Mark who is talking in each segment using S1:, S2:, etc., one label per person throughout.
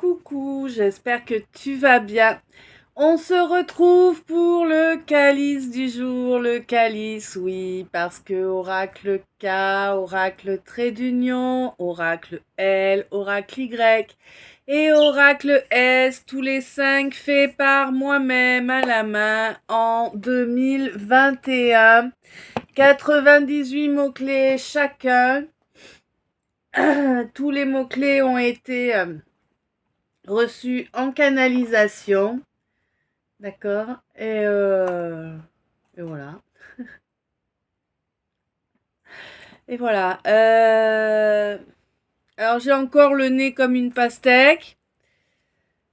S1: Coucou, j'espère que tu vas bien. On se retrouve pour le calice du jour, le calice, oui, parce que oracle K, oracle trait d'union, oracle L, oracle Y et oracle S, tous les 5 faits par moi-même à la main en 2021. 98 mots-clés chacun. Tous les mots-clés ont été reçus en canalisation. D'accord. Et voilà. Et voilà. Alors j'ai encore le nez comme une pastèque.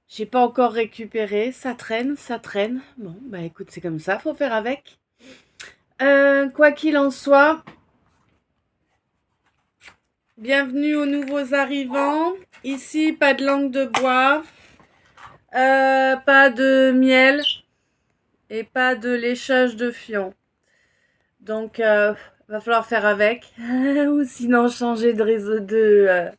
S1: J'ai pas encore récupéré. Ça traîne, ça traîne. Bon, bah écoute, c'est comme ça, faut faire avec. Quoi qu'il en soit, bienvenue aux nouveaux arrivants. Ici, pas de langue de bois, pas de miel et pas de léchage de fion. Donc, va falloir faire avec. Ou sinon changer de réseau de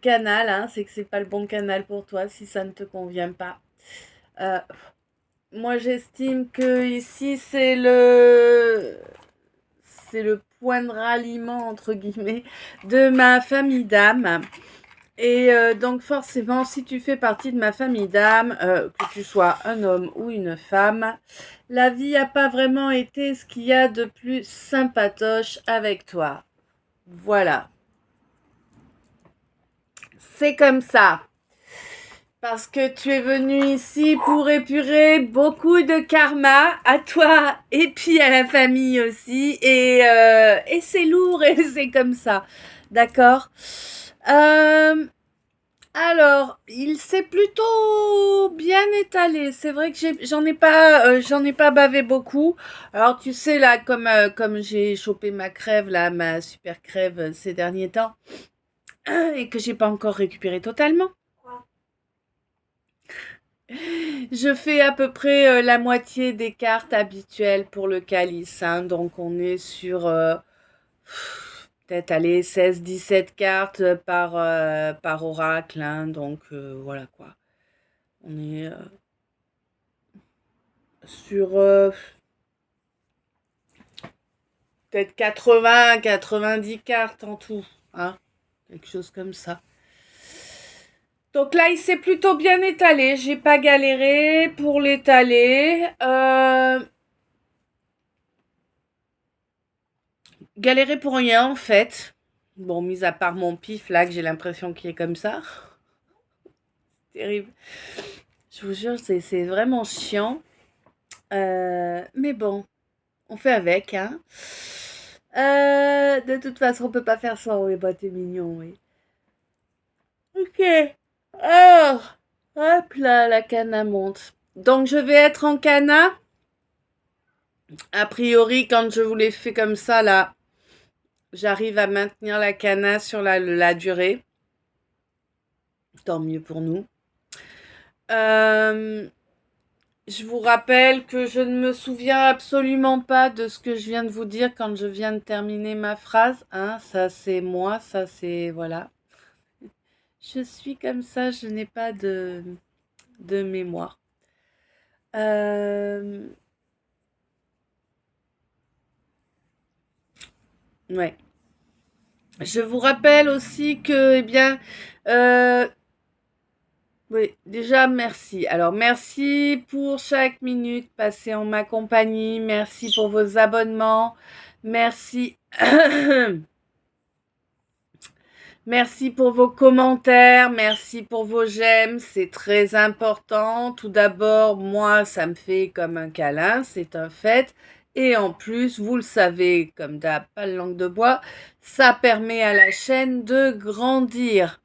S1: canal. Hein. C'est que c'est pas le bon canal pour toi si ça ne te convient pas. Euh, Moi, j'estime que ici, c'est le point de ralliement, entre guillemets, de ma famille d'âme. Et donc forcément, si tu fais partie de ma famille d'âme, que tu sois un homme ou une femme, la vie n'a pas vraiment été ce qu'il y a de plus sympatoche avec toi. Voilà. C'est comme ça. Parce que tu es venu ici pour épurer beaucoup de karma à toi et puis à la famille aussi. Et c'est lourd et c'est comme ça. D'accord. Alors, il s'est plutôt bien étalé. C'est vrai que j'en ai pas bavé beaucoup. Alors, tu sais là, comme j'ai chopé ma crève là, ma super crève ces derniers temps, et que j'ai pas encore récupéré totalement. Je fais à peu près la moitié des cartes habituelles pour le calice. Hein. Donc, on est sur peut-être aller 16-17 cartes par oracle. Hein. Donc, voilà quoi. On est sur peut-être 80-90 cartes en tout. Hein. Quelque chose comme ça. Donc là, il s'est plutôt bien étalé. J'ai pas galéré pour l'étaler. Galéré pour rien en fait. Bon, mis à part mon pif là, que j'ai l'impression qu'il est comme ça. Terrible. Je vous jure, c'est vraiment chiant. Mais bon, on fait avec, hein. De toute façon, on peut pas faire ça. Oui, bah t'es mignon, oui. Ok. Alors, hop là, la cana monte. Donc, je vais être en cana. A priori, quand je vous l'ai fait comme ça, là, j'arrive à maintenir la cana sur la durée. Tant mieux pour nous. Je vous rappelle que je ne me souviens absolument pas de ce que je viens de vous dire quand je viens de terminer ma phrase. Hein, ça, c'est moi. Ça, c'est... Voilà. Je suis comme ça. Je n'ai pas de mémoire. Ouais. Je vous rappelle aussi que, eh bien, oui, déjà, merci. Alors, merci pour chaque minute passée en ma compagnie. Merci pour vos abonnements. Merci. Merci pour vos commentaires. Merci pour vos j'aime. C'est très important. Tout d'abord, moi, ça me fait comme un câlin. C'est un fait. Et en plus, vous le savez, comme d'hab, pas de langue de bois, ça permet à la chaîne de grandir.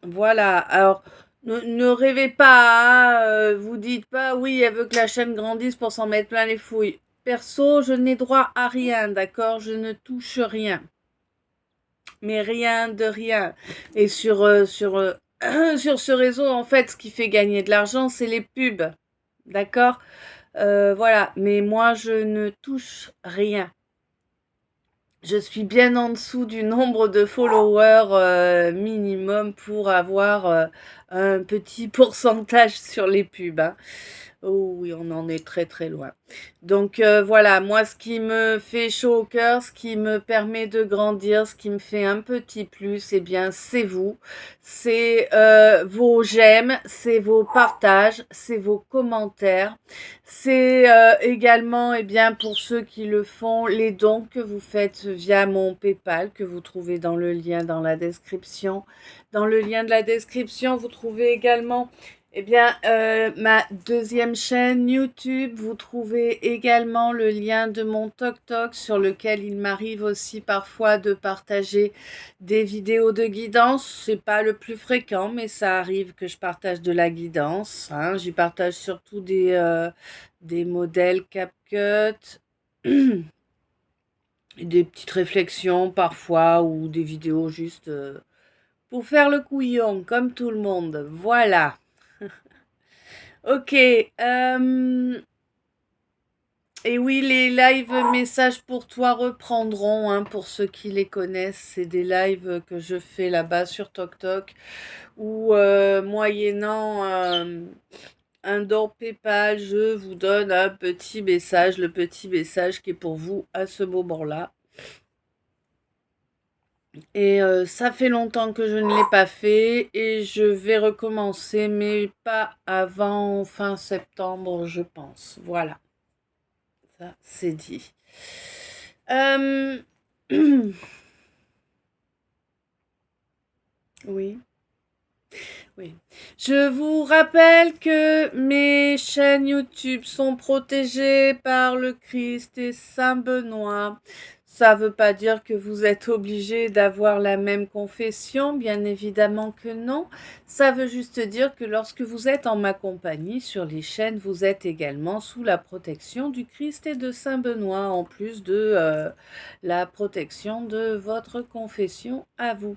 S1: Voilà. Alors, ne rêvez pas, hein, vous dites pas, oui, elle veut que la chaîne grandisse pour s'en mettre plein les fouilles. Perso, je n'ai droit à rien, d'accord? Je ne touche rien. Mais rien de rien. Et sur ce réseau, en fait, ce qui fait gagner de l'argent, c'est les pubs. D'accord? Voilà. Mais moi, je ne touche rien. Je suis bien en dessous du nombre de followers minimum pour avoir un petit pourcentage sur les pubs, hein. Oh oui, on en est très très loin. Donc voilà, moi ce qui me fait chaud au cœur, ce qui me permet de grandir, ce qui me fait un petit plus, eh bien c'est vous, c'est vos j'aime, c'est vos partages, c'est vos commentaires, c'est également, eh bien pour ceux qui le font, les dons que vous faites via mon PayPal que vous trouvez dans le lien dans la description. Dans le lien de la description, vous trouvez également eh bien, ma deuxième chaîne YouTube, vous trouvez également le lien de mon TokTok sur lequel il m'arrive aussi parfois de partager des vidéos de guidance. C'est pas le plus fréquent, mais ça arrive que je partage de la guidance, hein. J'y partage surtout des modèles CapCut, des petites réflexions parfois ou des vidéos juste pour faire le couillon comme tout le monde. Voilà. Ok. Et oui, les live messages pour toi reprendront, hein, pour ceux qui les connaissent. C'est des lives que je fais là-bas sur TokTok où, moyennant un don PayPal, je vous donne un petit message, le petit message qui est pour vous à ce moment-là. Et ça fait longtemps que je ne l'ai pas fait et je vais recommencer, mais pas avant fin septembre, je pense. Voilà, ça c'est dit. Euh, Oui, oui. Je vous rappelle que mes chaînes YouTube sont protégées par le Christ et Saint Benoît. Ça ne veut pas dire que vous êtes obligé d'avoir la même confession, bien évidemment que non. Ça veut juste dire que lorsque vous êtes en ma compagnie sur les chaînes, vous êtes également sous la protection du Christ et de Saint Benoît, en plus de la protection de votre confession à vous.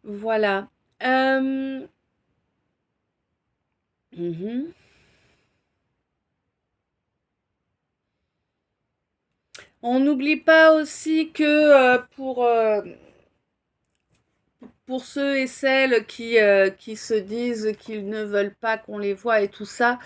S1: Voilà. Euh, mhm. On n'oublie pas aussi que pour ceux et celles qui se disent qu'ils ne veulent pas qu'on les voit et tout ça,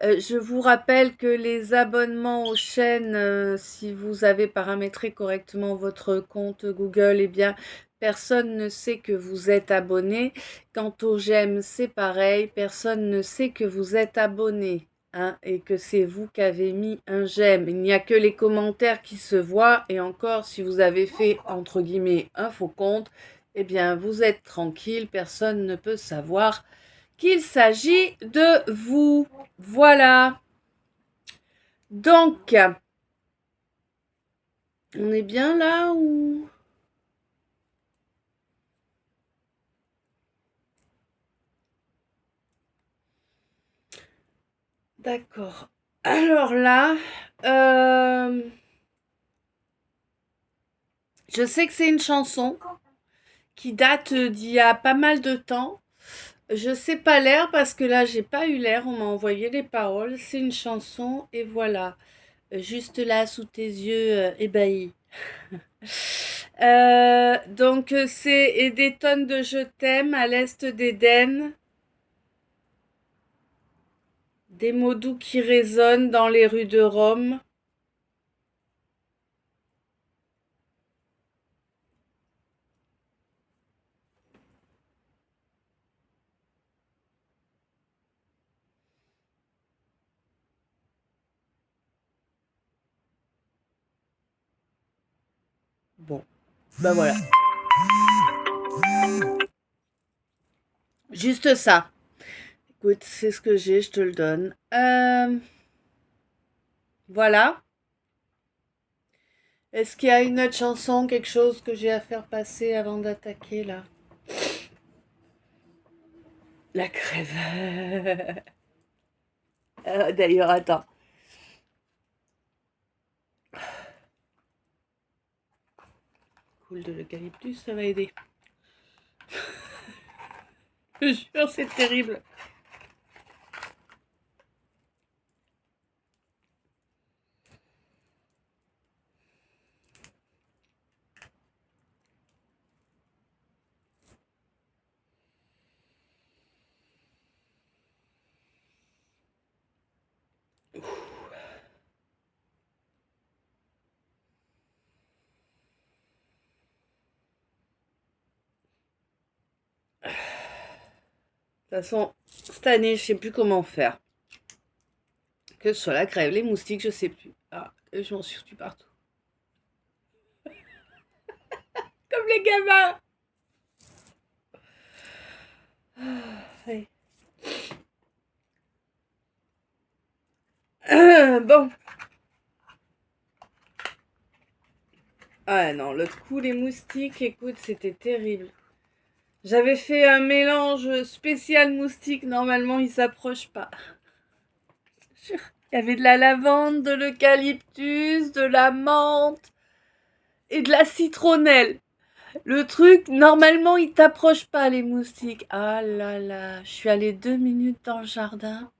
S1: je vous rappelle que les abonnements aux chaînes, si vous avez paramétré correctement votre compte Google, eh bien, personne ne sait que vous êtes abonné. Quant aux j'aime, c'est pareil, personne ne sait que vous êtes abonné, hein, et que c'est vous qui avez mis un j'aime. Il n'y a que les commentaires qui se voient, et encore, si vous avez fait, entre guillemets, un faux compte, eh bien, vous êtes tranquille, personne ne peut savoir qu'il s'agit de vous. Voilà. Donc, on est bien là ou... D'accord. Alors là, euh, je sais que c'est une chanson qui date d'il y a pas mal de temps. Je sais pas l'air parce que là, j'ai pas eu l'air. On m'a envoyé les paroles. C'est une chanson et voilà. Juste là, sous tes yeux ébahis. Donc c'est des tonnes de je t'aime à l'est d'Éden, des mots doux qui résonnent dans les rues de Rome. Bon, ben voilà, juste ça. Écoute, c'est ce que j'ai, je te le donne. Voilà. Est-ce qu'il y a une autre chanson, quelque chose que j'ai à faire passer avant d'attaquer là? La crève. D'ailleurs, attends. Cool de l'eucalyptus, ça va aider. Je jure, c'est terrible. toute façon, cette année, je sais plus comment faire. Que ce soit la crève, les moustiques, je sais plus. Ah, je m'en suis foutu partout. Comme les gamins. Ouais. Bon. Ah non, l'autre coup, les moustiques, écoute, c'était terrible. J'avais fait un mélange spécial moustique. Normalement, ils s'approchent pas. Il y avait de la lavande, de l'eucalyptus, de la menthe et de la citronnelle. Le truc, normalement, ils t'approchent pas, les moustiques. Ah là là, je suis allée 2 minutes dans le jardin.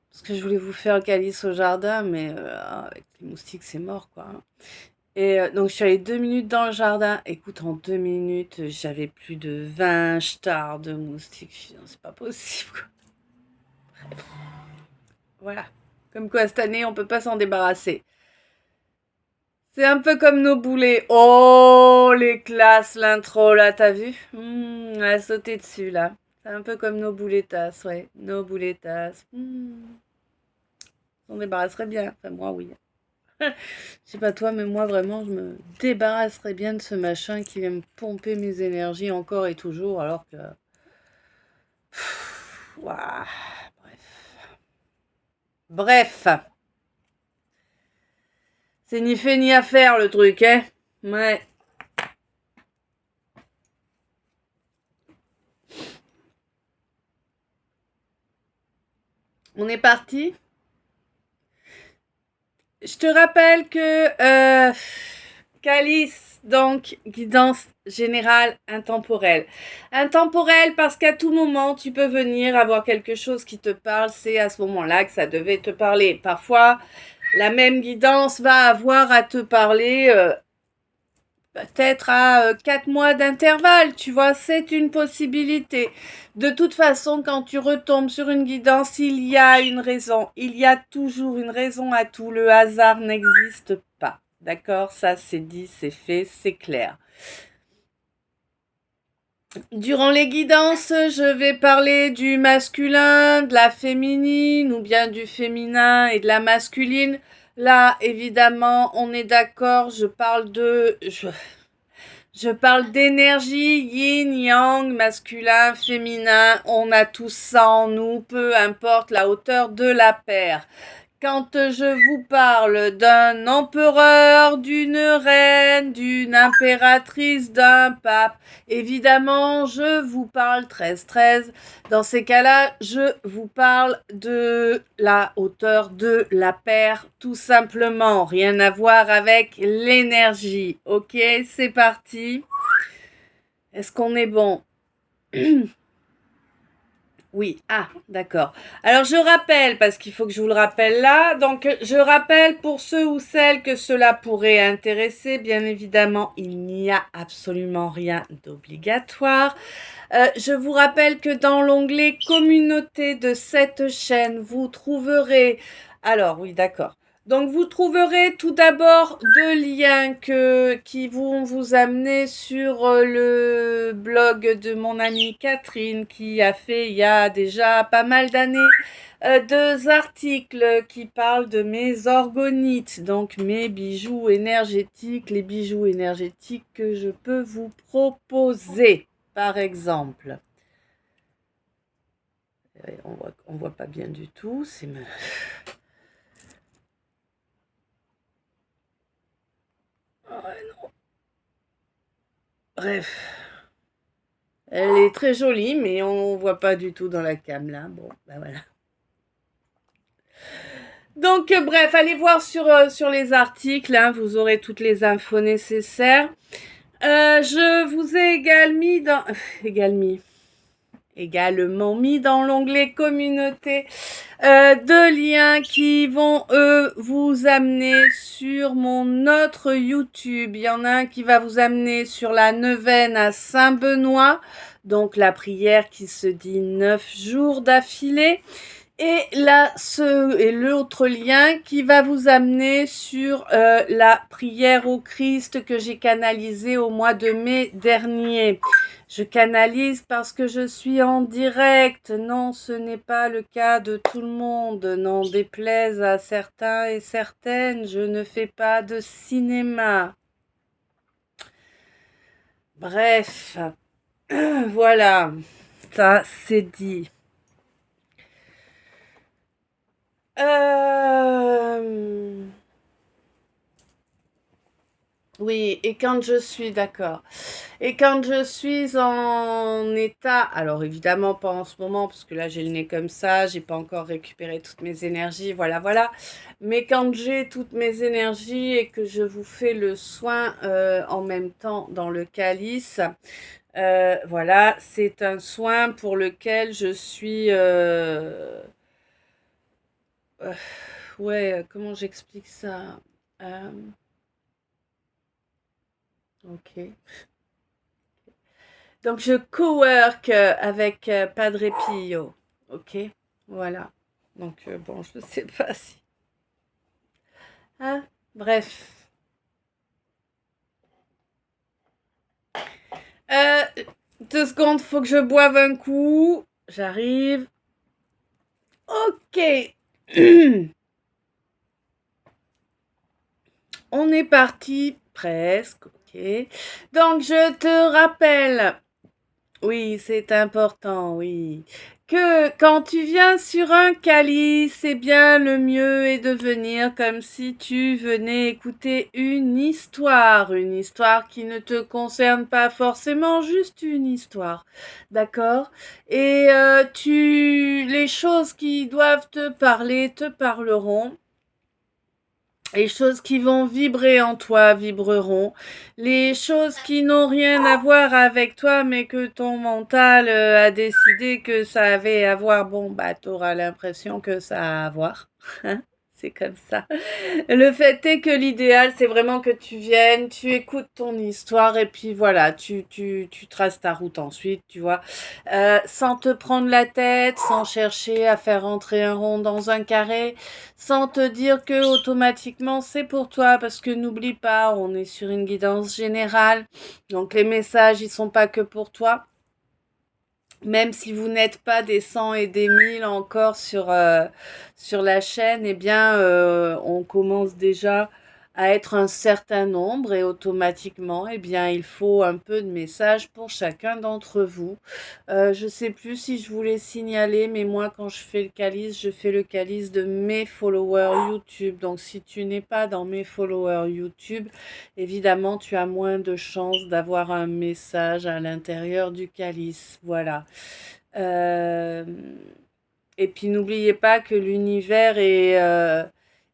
S1: Parce que je voulais vous faire le calice au jardin, mais avec les moustiques, c'est mort, quoi. Et donc, je suis allée 2 minutes dans le jardin. Écoute, en 2 minutes, j'avais plus de 20 stars de moustiques. Je dis, non, c'est pas possible, quoi. Voilà. Comme quoi, cette année, on peut pas s'en débarrasser. C'est un peu comme nos boulets. Oh, les classes, l'intro, là, t'as vu? Elle a sauté dessus, là. C'est un peu comme nos bouletas, ouais. Nos bouletas. On débarrasserait bien. Enfin, moi, oui. Je sais pas toi, mais moi, vraiment, je me débarrasserais bien de ce machin qui vient me pomper mes énergies encore et toujours, alors que... Ouah, bref. C'est ni fait ni à faire, le truc, hein? Ouais. On est parti? Je te rappelle que Calice, donc guidance générale intemporelle. Intemporelle parce qu'à tout moment, tu peux venir avoir quelque chose qui te parle. C'est à ce moment-là que ça devait te parler. Parfois, la même guidance va avoir à te parler peut-être à 4 mois d'intervalle, tu vois, c'est une possibilité. De toute façon, quand tu retombes sur une guidance, il y a une raison. Il y a toujours une raison à tout. Le hasard n'existe pas. D'accord? Ça, c'est dit, c'est fait, c'est clair. Durant les guidances, je vais parler du masculin, de la féminine ou bien du féminin et de la masculine. Là, évidemment, on est d'accord, je parle d'énergie, yin, yang, masculin, féminin, on a tout ça en nous, peu importe la hauteur de la paire. Quand je vous parle d'un empereur, d'une reine, d'une impératrice, d'un pape, évidemment, je vous parle 13-13. Dans ces cas-là, je vous parle de la hauteur de la paire, tout simplement. Rien à voir avec l'énergie. Ok, c'est parti. Est-ce qu'on est bon? Oui, ah, d'accord. Alors je rappelle, parce qu'il faut que je vous le rappelle là, donc je rappelle pour ceux ou celles que cela pourrait intéresser, bien évidemment, il n'y a absolument rien d'obligatoire. Je vous rappelle que dans l'onglet communauté de cette chaîne, vous trouverez... Alors oui, d'accord. Donc vous trouverez tout d'abord 2 liens qui vont vous amener sur le blog de mon amie Catherine qui a fait il y a déjà pas mal d'années 2 articles qui parlent de mes orgonites, donc mes bijoux énergétiques, les bijoux énergétiques que je peux vous proposer, par exemple. On voit pas bien du tout, c'est... Bref, elle est très jolie, mais on voit pas du tout dans la cam là. Bon, ben voilà. Donc, bref, allez voir sur les articles, hein, vous aurez toutes les infos nécessaires. Je vous ai également mis dans l'onglet communauté 2 liens qui vont vous amener sur mon autre YouTube. Il y en a un qui va vous amener sur la neuvaine à Saint-Benoît, donc la prière qui se dit 9 jours d'affilée. Et là, et l'autre lien qui va vous amener sur la prière au Christ que j'ai canalisée au mois de mai dernier. Je canalise parce que je suis en direct. Non, ce n'est pas le cas de tout le monde. N'en déplaise à certains et certaines, je ne fais pas de cinéma. Bref, voilà, ça c'est dit. Oui, et quand je suis d'accord. Et quand je suis en état, alors évidemment pas en ce moment, parce que là j'ai le nez comme ça, j'ai pas encore récupéré toutes mes énergies, voilà, voilà. Mais quand j'ai toutes mes énergies et que je vous fais le soin en même temps dans le calice, voilà, c'est un soin pour lequel je suis... euh, ouais, comment j'explique ça? Euh, ok. Donc, je co-work avec Padre Pio. Ok, voilà. Donc, bon, je ne sais pas si. Hein? Bref. 2 secondes, faut que je boive un coup. J'arrive. Ok. On est parti. Presque. Ok. Donc, je te rappelle. Oui, c'est important, oui. Que quand tu viens sur un calice, c'est bien le mieux est de venir comme si tu venais écouter une histoire qui ne te concerne pas forcément, juste une histoire, d'accord? Et les choses qui doivent te parleront. Les choses qui vont vibrer en toi vibreront. Les choses qui n'ont rien à voir avec toi, mais que ton mental a décidé que ça avait à voir, bon, bah, t'auras l'impression que ça a à voir. Hein. C'est comme ça. Le fait est que l'idéal, c'est vraiment que tu viennes, tu écoutes ton histoire et puis voilà, tu traces ta route ensuite, tu vois, sans te prendre la tête, sans chercher à faire rentrer un rond dans un carré, sans te dire que automatiquement c'est pour toi, parce que n'oublie pas, on est sur une guidance générale, donc les messages, ils sont pas que pour toi. Même si vous n'êtes pas des 100 et des 1000 encore sur la chaîne, eh bien, on commence déjà à être un certain nombre et automatiquement, eh bien, il faut un peu de messages pour chacun d'entre vous. Je sais plus si je voulais signaler, mais moi, quand je fais le calice de mes followers YouTube. Donc, si tu n'es pas dans mes followers YouTube, évidemment, tu as moins de chances d'avoir un message à l'intérieur du calice. Voilà. Euh, et puis n'oubliez pas que l'univers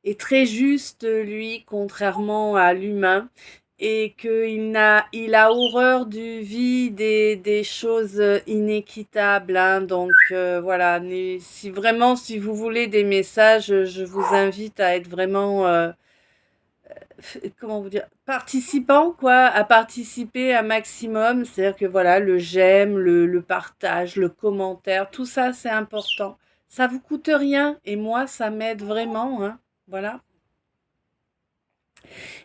S1: est très juste, lui, contrairement à l'humain, et il a horreur du vide et des choses inéquitables. Hein. Donc voilà, si vraiment, si vous voulez des messages, je vous invite à être vraiment comment vous dire, participant quoi, à participer un maximum, c'est-à-dire que voilà, le j'aime, le partage, le commentaire, tout ça c'est important. Ça vous coûte rien et moi ça m'aide vraiment, hein, voilà.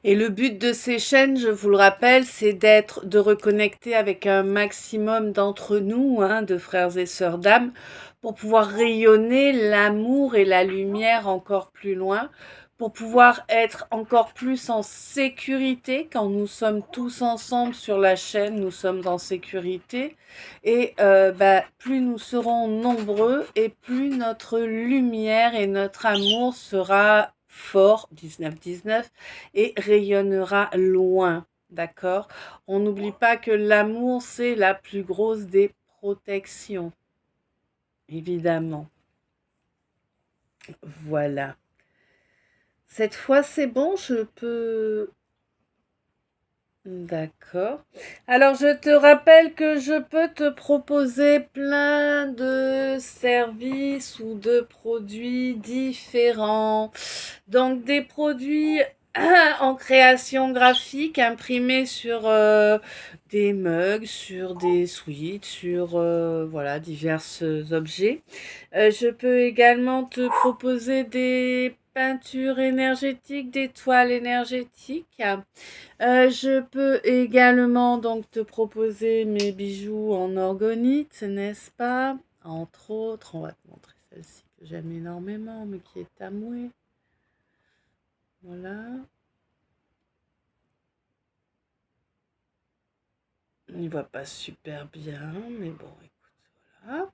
S1: Et le but de ces chaînes, je vous le rappelle, c'est de reconnecter avec un maximum d'entre nous, hein, de frères et sœurs d'âme, pour pouvoir rayonner l'amour et la lumière encore plus loin, pour pouvoir être encore plus en sécurité. Quand nous sommes tous ensemble sur la chaîne, nous sommes en sécurité. Et bah, plus nous serons nombreux et plus notre lumière et notre amour sera fort, 19-19, et rayonnera loin. D'accord? On n'oublie pas que l'amour, c'est la plus grosse des protections. Évidemment. Voilà. Cette fois, c'est bon, je peux... D'accord. Alors, je te rappelle que je peux te proposer plein de services ou de produits différents. Donc, des produits en création graphique imprimés sur des mugs, sur des sweats, sur voilà, divers objets. Je peux également te proposer des peintures énergétiques, des toiles énergétiques. Je peux également donc te proposer mes bijoux en orgonite, n'est-ce pas? Entre autres, on va te montrer celle-ci que j'aime énormément, mais qui est tamouée. Voilà. On n'y voit pas super bien, mais bon, écoute, voilà.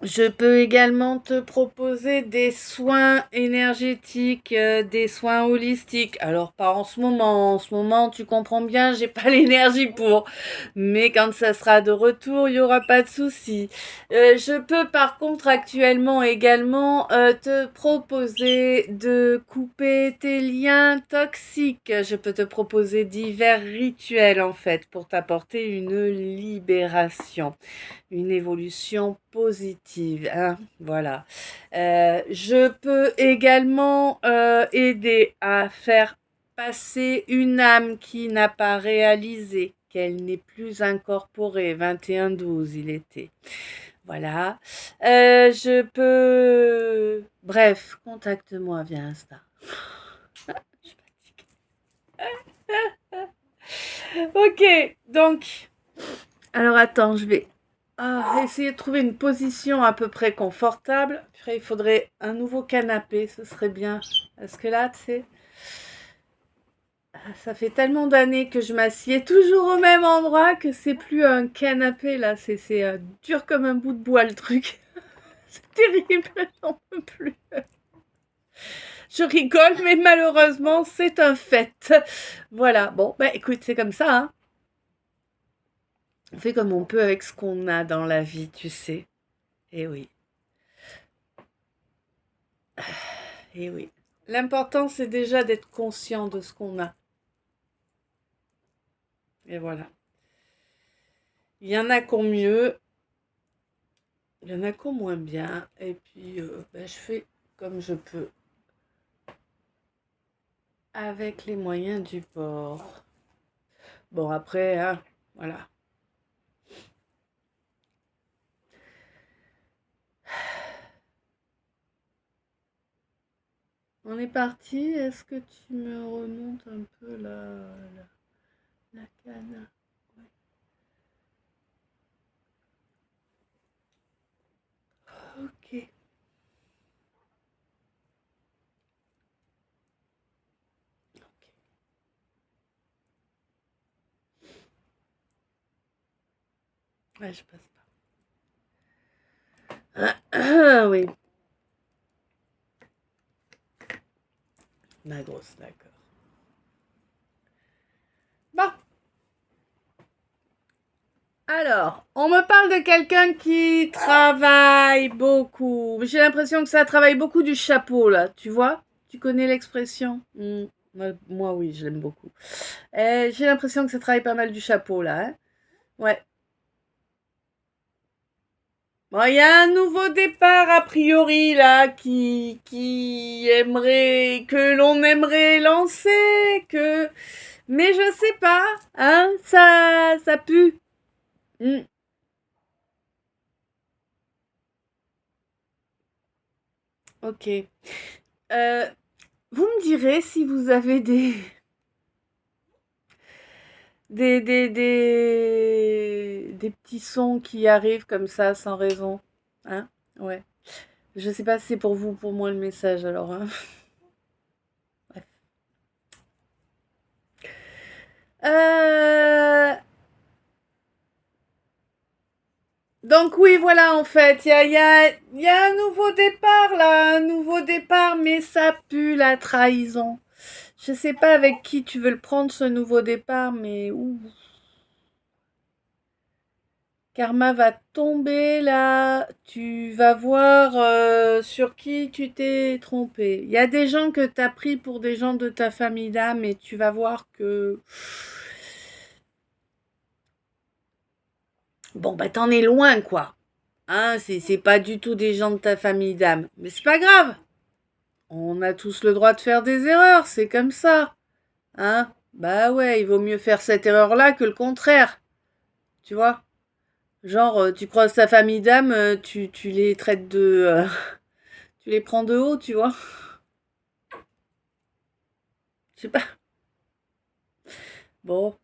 S1: Je peux également te proposer des soins énergétiques, des soins holistiques. Alors pas en ce moment. En ce moment, tu comprends bien, j'ai pas l'énergie pour. Mais quand ça sera de retour, il y aura pas de souci. Je peux par contre actuellement également te proposer de couper tes liens toxiques. Je peux te proposer divers rituels en fait pour t'apporter une libération, une évolution positive, hein, voilà. Je peux également aider à faire passer une âme qui n'a pas réalisé qu'elle n'est plus incorporée. 21-12, il était. Voilà. Je peux... Bref, contacte-moi via Insta. Je suis fatiguée. Ok, donc... Alors attends, je vais essayer de trouver une position à peu près confortable. Après, il faudrait un nouveau canapé, ce serait bien. Parce que là, tu sais, ça fait tellement d'années que je m'assieds toujours au même endroit que c'est plus un canapé, là. C'est dur comme un bout de bois, le truc. C'est terrible, j'en peux plus. Je rigole, mais malheureusement, c'est un fait. Voilà, bon, bah écoute, c'est comme ça, hein. On fait comme on peut avec ce qu'on a dans la vie, tu sais. Eh oui. Eh oui. L'important, c'est déjà d'être conscient de ce qu'on a. Et voilà. Il y en a qui ont mieux, il y en a qui ont moins bien. Et puis, je fais comme je peux, avec les moyens du bord. Bon, après, hein, voilà. On est parti. Est-ce que tu me remontes un peu la canne? Ouais. Ok. Ok. Ouais, je passe pas. Oui. La grosse, d'accord. Bon. Alors, on me parle de quelqu'un qui travaille beaucoup. J'ai l'impression que ça travaille beaucoup du chapeau, là. Tu vois? Tu connais l'expression? Moi, oui, je l'aime beaucoup. J'ai l'impression que ça travaille pas mal du chapeau, là, hein. Ouais. Bon, il y a un nouveau départ, a priori, là, qui aimerait, que l'on aimerait lancer, que... Mais je sais pas, hein, ça pue. Hmm. Ok. Euh, Vous me direz si vous avez des petits sons qui arrivent comme ça sans raison. Hein? Ouais. Je sais pas si c'est pour vous ou pour moi le message alors, hein. Bref. Euh, Donc oui, voilà, en fait, il y a un nouveau départ là, un nouveau départ, mais ça pue la trahison. Je sais pas avec qui tu veux le prendre ce nouveau départ, mais ouh. Karma va tomber là. Tu vas voir sur qui tu t'es trompé. Il y a des gens que tu as pris pour des gens de ta famille d'âme et tu vas voir que... Bon, bah t'en es loin, quoi. Hein, c'est pas du tout des gens de ta famille d'âme. Mais c'est pas grave. On a tous le droit de faire des erreurs, c'est comme ça. Hein? Bah ouais, il vaut mieux faire cette erreur-là que le contraire, tu vois. Genre, tu croises ta famille d'âmes, tu les traites tu les prends de haut, tu vois. Je sais pas. Bon,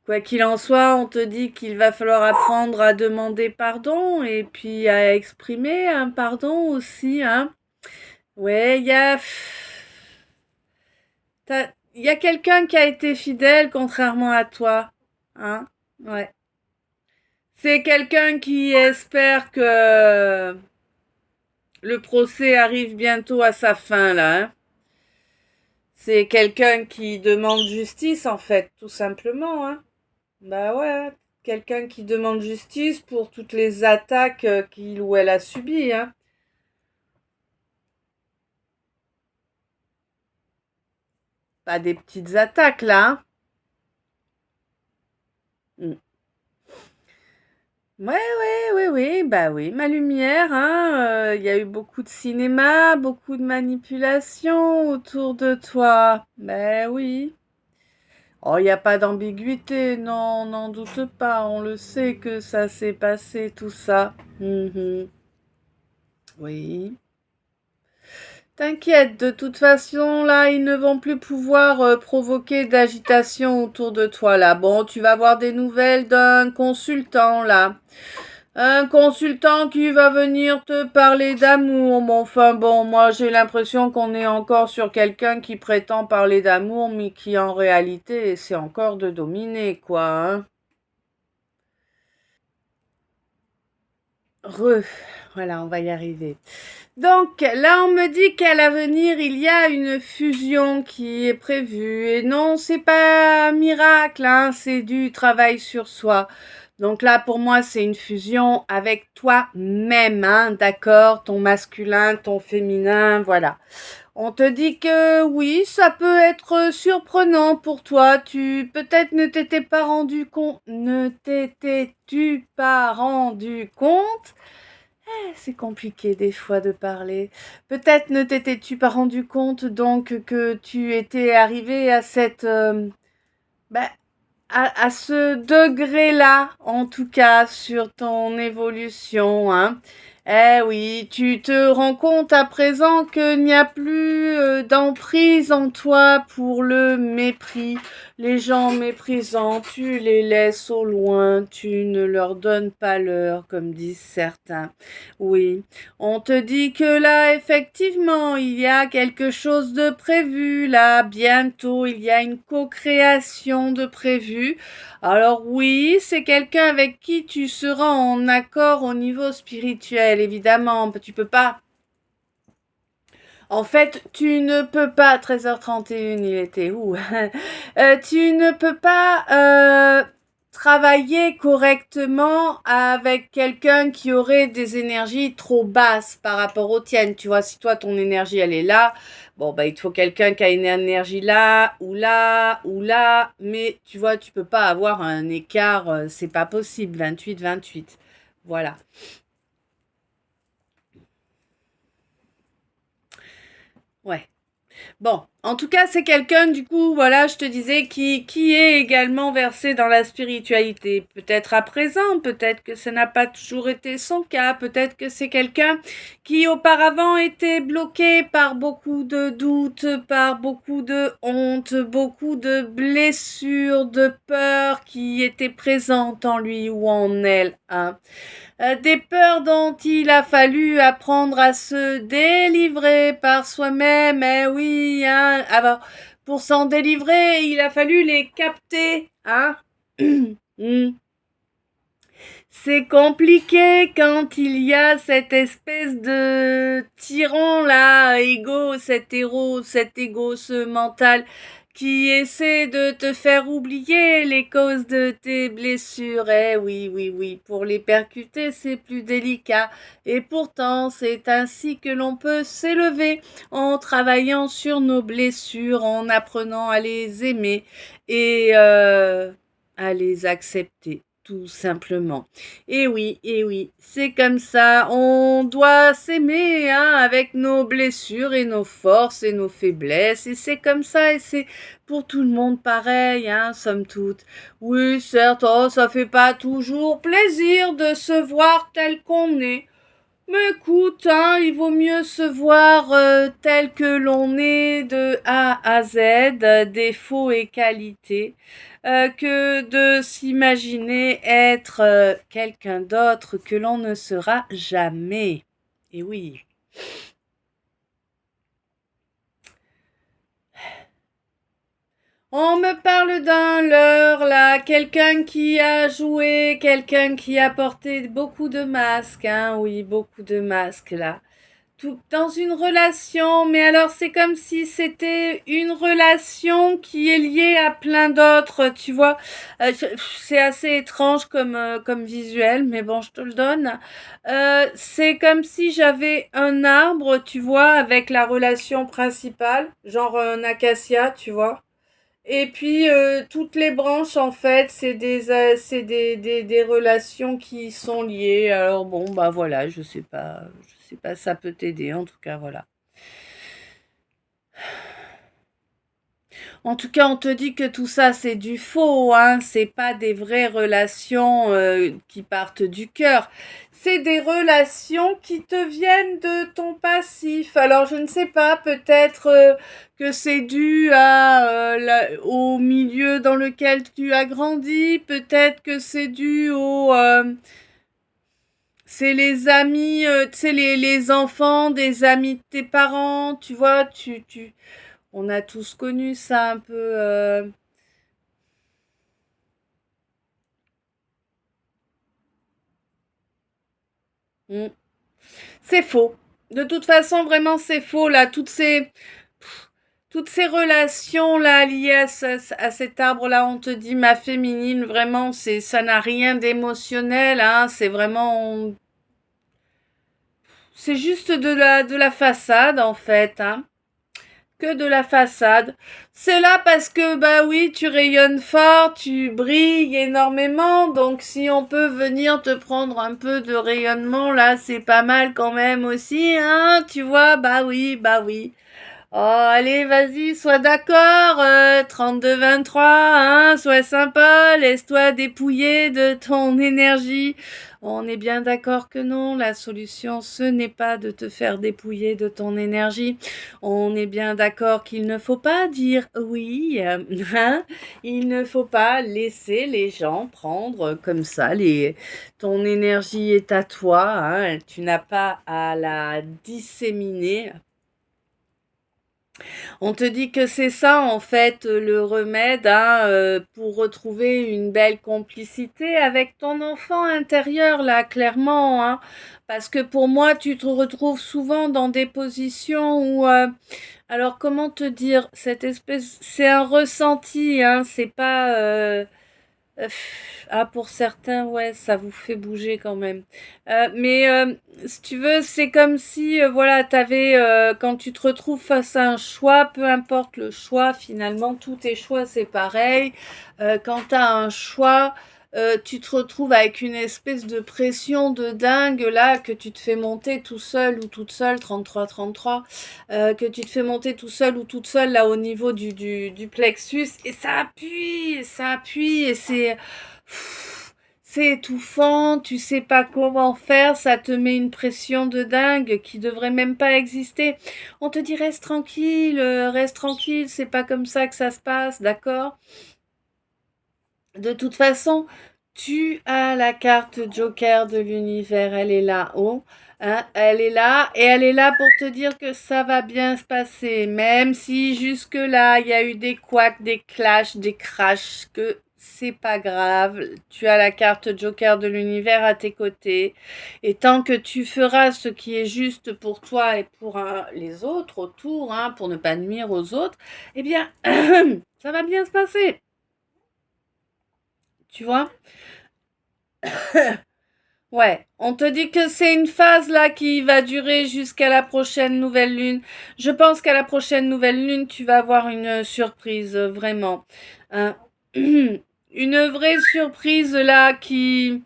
S1: quoi qu'il en soit, on te dit qu'il va falloir apprendre à demander pardon et puis à exprimer un pardon aussi, hein. Ouais, il y a quelqu'un qui a été fidèle contrairement à toi, hein. Ouais. C'est quelqu'un qui espère que le procès arrive bientôt à sa fin, là, hein. C'est quelqu'un qui demande justice, en fait, tout simplement, hein. Bah ouais, quelqu'un qui demande justice pour toutes les attaques qu'il ou elle a subies, hein. Pas des petites attaques, là, hein. Ouais, ouais, ouais, ouais, bah oui, ma lumière, hein, il y a eu beaucoup de cinéma, beaucoup de manipulation autour de toi. Ben oui. Oh, il n'y a pas d'ambiguïté, non, n'en doute pas, on le sait que ça s'est passé, tout ça. Mhm. Oui. T'inquiète, de toute façon, là, ils ne vont plus pouvoir provoquer d'agitation autour de toi, là. Bon, tu vas avoir des nouvelles d'un consultant, là. Un consultant qui va venir te parler d'amour. Mais enfin bon, moi j'ai l'impression qu'on est encore sur quelqu'un qui prétend parler d'amour, mais qui en réalité essaie encore de dominer, quoi, hein. Voilà, on va y arriver. Donc là, on me dit qu'à l'avenir, il y a une fusion qui est prévue. Et non, c'est pas un miracle, hein, c'est du travail sur soi. Donc là, pour moi, c'est une fusion avec toi-même, hein, d'accord? Ton masculin, ton féminin, voilà. On te dit que oui, ça peut être surprenant pour toi. Tu peut-être ne t'étais-tu pas rendu compte? C'est compliqué des fois de parler. Peut-être ne t'étais-tu pas rendu compte donc que tu étais arrivé à bah, à ce degré-là, en tout cas, sur ton évolution, hein. Eh oui, tu te rends compte à présent qu'il n'y a plus d'emprise en toi pour le mépris. Les gens méprisants, tu les laisses au loin, tu ne leur donnes pas l'heure, comme disent certains. Oui, on te dit que là, effectivement, il y a quelque chose de prévu, là, bientôt, il y a une co-création de prévu. Alors oui, c'est quelqu'un avec qui tu seras en accord au niveau spirituel, évidemment. Tu peux pas. En fait, tu ne peux pas. 13h31, il était où? Tu ne peux pas travailler correctement avec quelqu'un qui aurait des énergies trop basses par rapport aux tiennes. Tu vois, si toi, ton énergie, elle est là, bon, bah, il te faut quelqu'un qui a une énergie là, ou là, ou là. Mais tu vois, tu peux pas avoir un écart, c'est pas possible. 28, 28. Voilà. Ouais. Bon, en tout cas, c'est quelqu'un, du coup, voilà, je te disais, qui est également versé dans la spiritualité. Peut-être à présent, peut-être que ça n'a pas toujours été son cas, peut-être que c'est quelqu'un qui auparavant était bloqué par beaucoup de doutes, par beaucoup de honte, beaucoup de blessures, de peurs qui étaient présentes en lui ou en elle, hein. Des peurs dont il a fallu apprendre à se délivrer par soi-même. Eh oui, hein. Alors, pour s'en délivrer, il a fallu les capter, hein. Hmm. C'est compliqué quand il y a cette espèce de tyran là, cet héros, cet égo, ce mental qui essaie de te faire oublier les causes de tes blessures. Eh oui, oui, oui, pour les percuter, c'est plus délicat. Et pourtant, c'est ainsi que l'on peut s'élever en travaillant sur nos blessures, en apprenant à les aimer et à les accepter. tout simplement. Et oui, c'est comme ça. On doit s'aimer, hein, avec nos blessures et nos forces et nos faiblesses. Et c'est comme ça, et c'est pour tout le monde pareil, hein, somme toute. Oui, certes, oh, ça fait pas toujours plaisir de se voir tel qu'on est. Mais écoute, hein, il vaut mieux se voir tel que l'on est de A à Z, défauts et qualités, que de s'imaginer être quelqu'un d'autre que l'on ne sera jamais. Et oui. On me parle d'un leurre là, quelqu'un qui a joué, quelqu'un qui a porté beaucoup de masques, hein, oui, beaucoup de masques là. Tout dans une relation, mais alors c'est comme si c'était une relation qui est liée à plein d'autres, tu vois. C'est assez étrange comme visuel, mais bon, je te le donne. C'est comme si j'avais un arbre, tu vois, avec la relation principale, genre un acacia, tu vois. Et puis toutes les branches en fait, c'est des relations qui sont liées. Alors bon bah voilà, je sais pas, ça peut t'aider en tout cas voilà. En tout cas, on te dit que tout ça c'est du faux, hein. C'est pas des vraies relations qui partent du cœur. C'est des relations qui te viennent de ton passif. Alors je ne sais pas, peut-être que c'est dû au milieu dans lequel tu as grandi. Peut-être que c'est dû c'est les amis, tu sais, les enfants des amis de tes parents, tu vois, on a tous connu ça un peu. Mm. C'est faux. De toute façon, vraiment, c'est faux, là. Toutes ces relations-là liées à cet arbre-là, on te dit, ma féminine, vraiment, ça n'a rien d'émotionnel, hein. C'est vraiment, c'est juste de la façade, en fait, hein. Que de la façade. C'est là parce que, bah oui, tu rayonnes fort, tu brilles énormément, donc si on peut venir te prendre un peu de rayonnement, là, c'est pas mal quand même aussi, hein, tu vois, bah oui, bah oui. Oh, allez, vas-y, sois d'accord, 32-23, hein, sois sympa, laisse-toi dépouiller de ton énergie. On est bien d'accord que non, la solution, ce n'est pas de te faire dépouiller de ton énergie. On est bien d'accord qu'il ne faut pas dire oui, hein, il ne faut pas laisser les gens prendre comme ça ton énergie est à toi, hein, tu n'as pas à la disséminer. On te dit que c'est ça en fait le remède hein, pour retrouver une belle complicité avec ton enfant intérieur là clairement hein, parce que pour moi tu te retrouves souvent dans des positions où alors comment te dire cette espèce c'est un ressenti hein, c'est pas ah, pour certains, ouais, ça vous fait bouger quand même. Mais si tu veux, c'est comme si, voilà, t'avais, quand tu te retrouves face à un choix, peu importe le choix, finalement, tous tes choix, c'est pareil. Quand t'as un choix, tu te retrouves avec une espèce de pression de dingue, là, que tu te fais monter tout seul ou toute seule, 33-33, que tu te fais monter tout seul ou toute seule, là, au niveau du plexus, et ça appuie, et c'est étouffant, tu sais pas comment faire, ça te met une pression de dingue qui devrait même pas exister. On te dit reste tranquille, c'est pas comme ça que ça se passe, d'accord? De toute façon, tu as la carte Joker de l'univers, elle est là-haut, hein, elle est là et elle est là pour te dire que ça va bien se passer, même si jusque-là il y a eu des couacs, des clashs, des crashs, que c'est pas grave. Tu as la carte Joker de l'univers à tes côtés et tant que tu feras ce qui est juste pour toi et pour les autres autour, hein, pour ne pas nuire aux autres, eh bien ça va bien se passer. Tu vois? Ouais, on te dit que c'est une phase là qui va durer jusqu'à la prochaine nouvelle lune. Je pense qu'à la prochaine nouvelle lune, tu vas avoir une surprise, vraiment. Hein. une vraie surprise là qui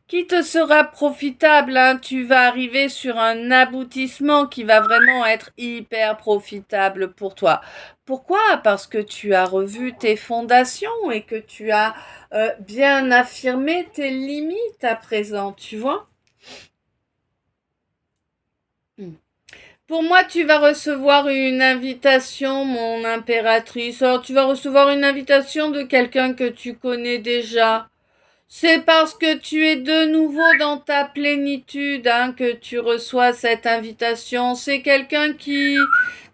S1: te sera profitable, hein. Tu vas arriver sur un aboutissement qui va vraiment être hyper profitable pour toi. Pourquoi? Parce que tu as revu tes fondations et que tu as bien affirmé tes limites à présent, tu vois? Pour moi, tu vas recevoir une invitation, mon impératrice. Alors, tu vas recevoir une invitation de quelqu'un que tu connais déjà. C'est parce que tu es de nouveau dans ta plénitude, hein, que tu reçois cette invitation. C'est quelqu'un qui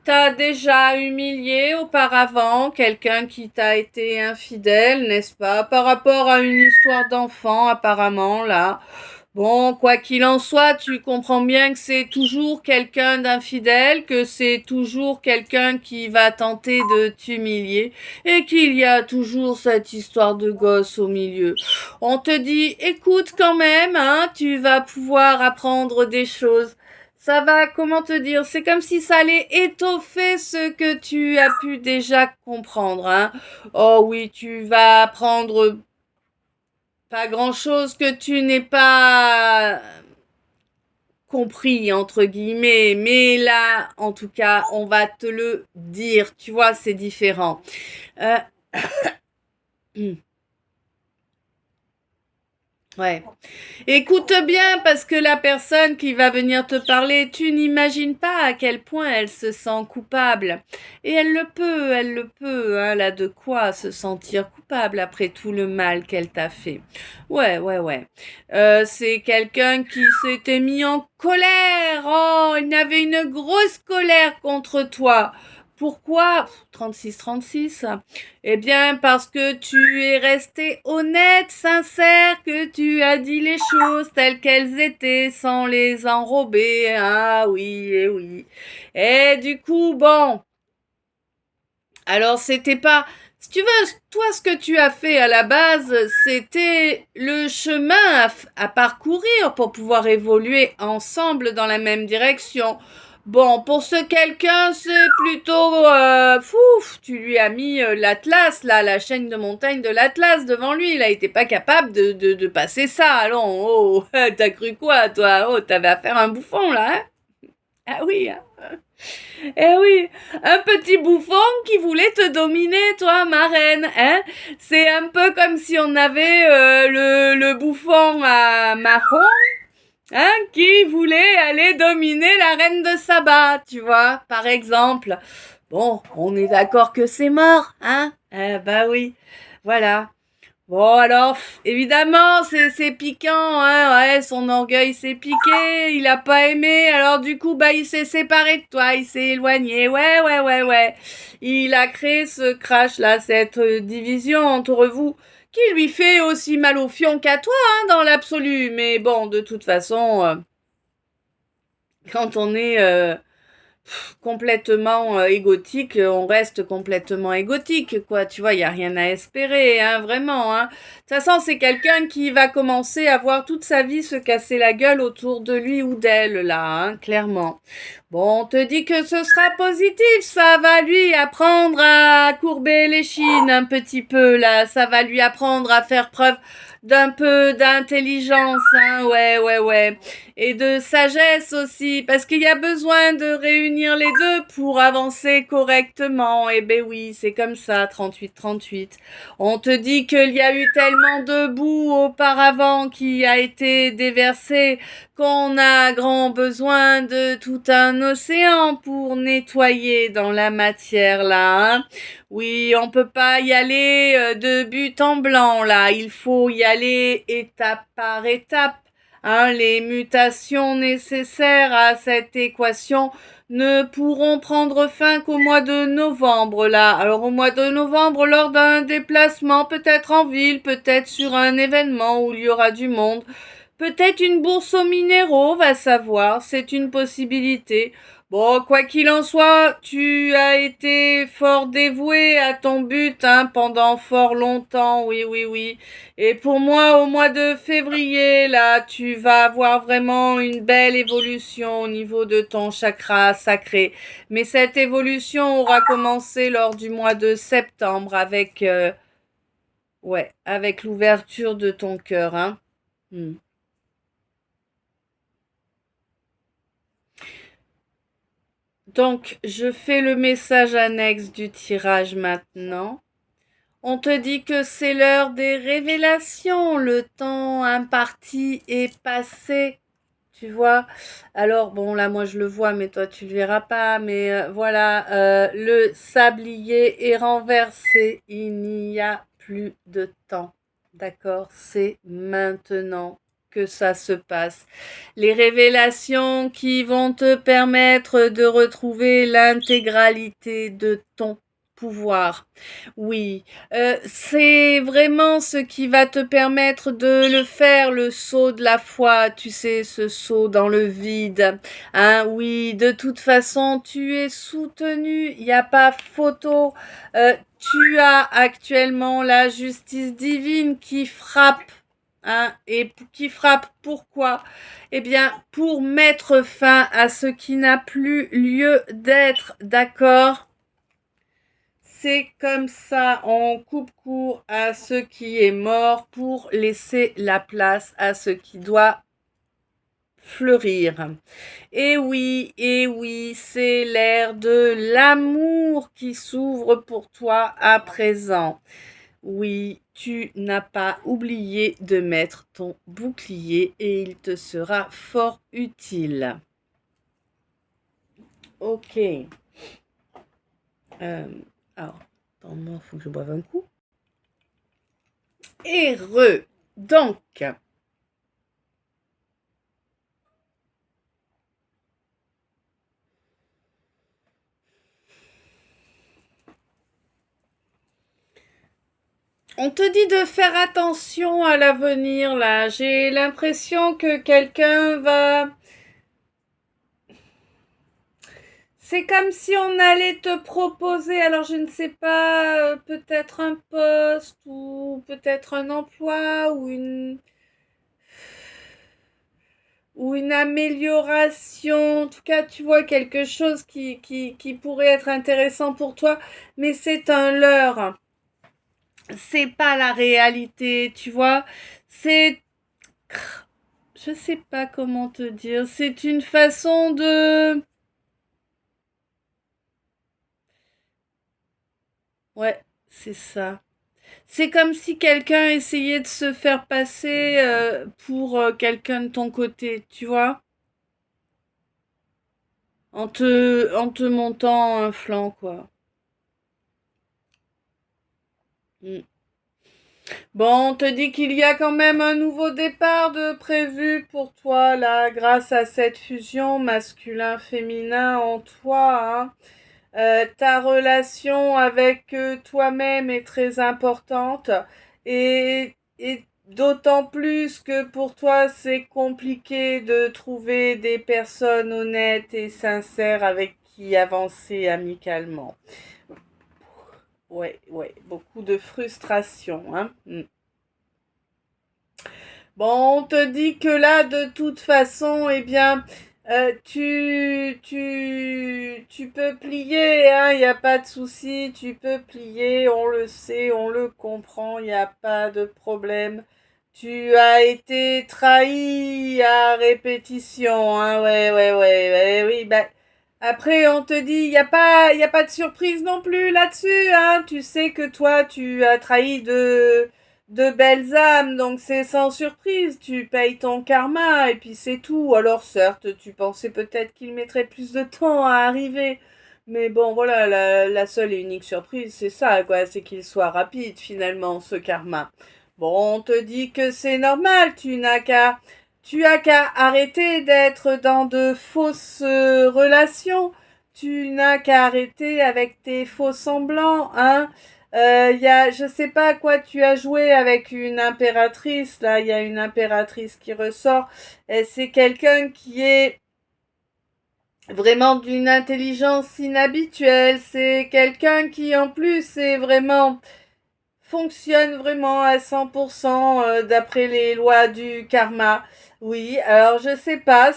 S1: t'a déjà humilié auparavant, quelqu'un qui t'a été infidèle, n'est-ce pas, par rapport à une histoire d'enfant, apparemment, là. Bon, quoi qu'il en soit, tu comprends bien que c'est toujours quelqu'un d'infidèle, que c'est toujours quelqu'un qui va tenter de t'humilier et qu'il y a toujours cette histoire de gosse au milieu. On te dit, écoute quand même, hein, tu vas pouvoir apprendre des choses. Ça va, comment te dire, c'est comme si ça allait étoffer ce que tu as pu déjà comprendre, hein. Oh oui, tu vas apprendre pas grand-chose que tu n'aies pas compris, entre guillemets, mais là, en tout cas, on va te le dire, tu vois, c'est différent. Euh, ouais. Écoute bien parce que la personne qui va venir te parler, tu n'imagines pas à quel point elle se sent coupable. Et elle le peut, hein, elle a de quoi se sentir coupable après tout le mal qu'elle t'a fait. Ouais, ouais, ouais. C'est quelqu'un qui s'était mis en colère. Oh, il avait une grosse colère contre toi. Pourquoi? 36-36. Eh bien, parce que tu es resté honnête, sincère, que tu as dit les choses telles qu'elles étaient sans les enrober. Ah oui, eh oui. Et du coup, bon, alors c'était pas... Si tu veux, toi, ce que tu as fait à la base, c'était le chemin à parcourir pour pouvoir évoluer ensemble dans la même direction. Bon, pour ce quelqu'un, c'est plutôt fouf. Tu lui as mis l'Atlas, là, la chaîne de montagne de l'Atlas devant lui. Il a été pas capable de passer ça. Allons, oh, t'as cru quoi, toi? Oh, t'avais affaire à un bouffon, là, hein? Ah oui, hein? Eh oui, un petit bouffon qui voulait te dominer, toi, ma reine, hein? C'est un peu comme si on avait le bouffon à Mahon, hein, qui voulait aller dominer la reine de Saba, tu vois, par exemple. Bon, on est d'accord que c'est mort, hein? Bah oui, voilà. Bon alors, évidemment, c'est piquant, hein, ouais, son orgueil s'est piqué, il a pas aimé, alors du coup, bah, il s'est séparé de toi, il s'est éloigné, ouais, ouais, ouais, ouais. Il a créé ce crash là, cette division entre vous, qui lui fait aussi mal au fion qu'à toi, hein, dans l'absolu, mais bon, de toute façon, quand on est complètement égotique, on reste complètement égotique, quoi. Tu vois, il n'y a rien à espérer, hein, vraiment, hein. De toute façon, c'est quelqu'un qui va commencer à voir toute sa vie se casser la gueule autour de lui ou d'elle, là, hein, clairement. Bon, on te dit que ce sera positif, ça va lui apprendre à courber les chines un petit peu, là. Ça va lui apprendre à faire preuve d'un peu d'intelligence, hein, ouais, ouais, ouais. Et de sagesse aussi, parce qu'il y a besoin de réunir les deux pour avancer correctement. Eh ben oui, c'est comme ça, 38-38. On te dit qu'il y a eu tellement de boue auparavant qui a été déversée qu'on a grand besoin de tout un océan pour nettoyer dans la matière là, hein. Oui, on peut pas y aller de but en blanc là, il faut y aller étape par étape. Hein, les mutations nécessaires à cette équation ne pourront prendre fin qu'au mois de novembre, là. Alors, au mois de novembre, lors d'un déplacement, peut-être en ville, peut-être sur un événement où il y aura du monde, peut-être une bourse aux minéraux, va savoir, c'est une possibilité. Bon, quoi qu'il en soit, tu as été fort dévoué à ton but, hein, pendant fort longtemps, oui, oui, oui. Et pour moi, au mois de février, là, tu vas avoir vraiment une belle évolution au niveau de ton chakra sacré. Mais cette évolution aura commencé lors du mois de septembre avec Ouais, avec l'ouverture de ton cœur, hein. Hmm. Donc, je fais le message annexe du tirage maintenant. On te dit que c'est l'heure des révélations. Le temps imparti est passé. Tu vois? Alors, bon, là, moi, je le vois, mais toi, tu le verras pas. Mais voilà, le sablier est renversé. Il n'y a plus de temps. D'accord? C'est maintenant que ça se passe. Les révélations qui vont te permettre de retrouver l'intégralité de ton pouvoir. Oui, c'est vraiment ce qui va te permettre de le faire, le saut de la foi, tu sais, ce saut dans le vide. Hein, oui, de toute façon, tu es soutenu, il n'y a pas photo. Tu as actuellement la justice divine qui frappe. Hein, et qui frappe pourquoi? Eh bien, pour mettre fin à ce qui n'a plus lieu d'être, d'accord? C'est comme ça, on coupe court à ce qui est mort pour laisser la place à ce qui doit fleurir. Et oui, c'est l'ère de l'amour qui s'ouvre pour toi à présent. Oui, tu n'as pas oublié de mettre ton bouclier et il te sera fort utile. Ok. Euh, alors, attends-moi, il faut que je boive un coup. Heureux. Donc, on te dit de faire attention à l'avenir, là. J'ai l'impression que quelqu'un va... C'est comme si on allait te proposer, alors je ne sais pas, peut-être un poste ou peut-être un emploi ou une amélioration. En tout cas, tu vois quelque chose qui pourrait être intéressant pour toi, mais c'est un leurre. C'est pas la réalité, tu vois. C'est je sais pas comment te dire. C'est une façon de... Ouais, c'est ça. C'est comme si quelqu'un essayait de se faire passer pour quelqu'un de ton côté, tu vois, en te montant un flanc, quoi. Mm. Bon, on te dit qu'il y a quand même un nouveau départ de prévu pour toi, là, grâce à cette fusion masculin-féminin en toi, hein. Ta relation avec toi-même est très importante et d'autant plus que pour toi c'est compliqué de trouver des personnes honnêtes et sincères avec qui avancer amicalement. Ouais, ouais, beaucoup de frustration, hein. Mm. Bon, on te dit que là, de toute façon, eh bien, tu peux plier, hein, il n'y a pas de souci, tu peux plier, on le sait, on le comprend, il n'y a pas de problème. Tu as été trahi à répétition, hein, ouais, ouais, ouais, ouais, oui, bah, après, on te dit, il y a pas de surprise non plus là-dessus, hein, tu sais que toi, tu as trahi de belles âmes, donc c'est sans surprise, tu payes ton karma et puis c'est tout. Alors certes, tu pensais peut-être qu'il mettrait plus de temps à arriver, mais bon voilà, la seule et unique surprise, c'est ça, quoi, c'est qu'il soit rapide finalement, ce karma. Bon, on te dit que c'est normal, tu as qu'à arrêter d'être dans de fausses relations, tu n'as qu'à arrêter avec tes faux semblants, hein. Je sais pas à quoi tu as joué avec une impératrice. Là, il y a une impératrice qui ressort. Et c'est quelqu'un qui est vraiment d'une intelligence inhabituelle. C'est quelqu'un qui, en plus, fonctionne vraiment à 100% d'après les lois du karma. Oui, alors je sais pas,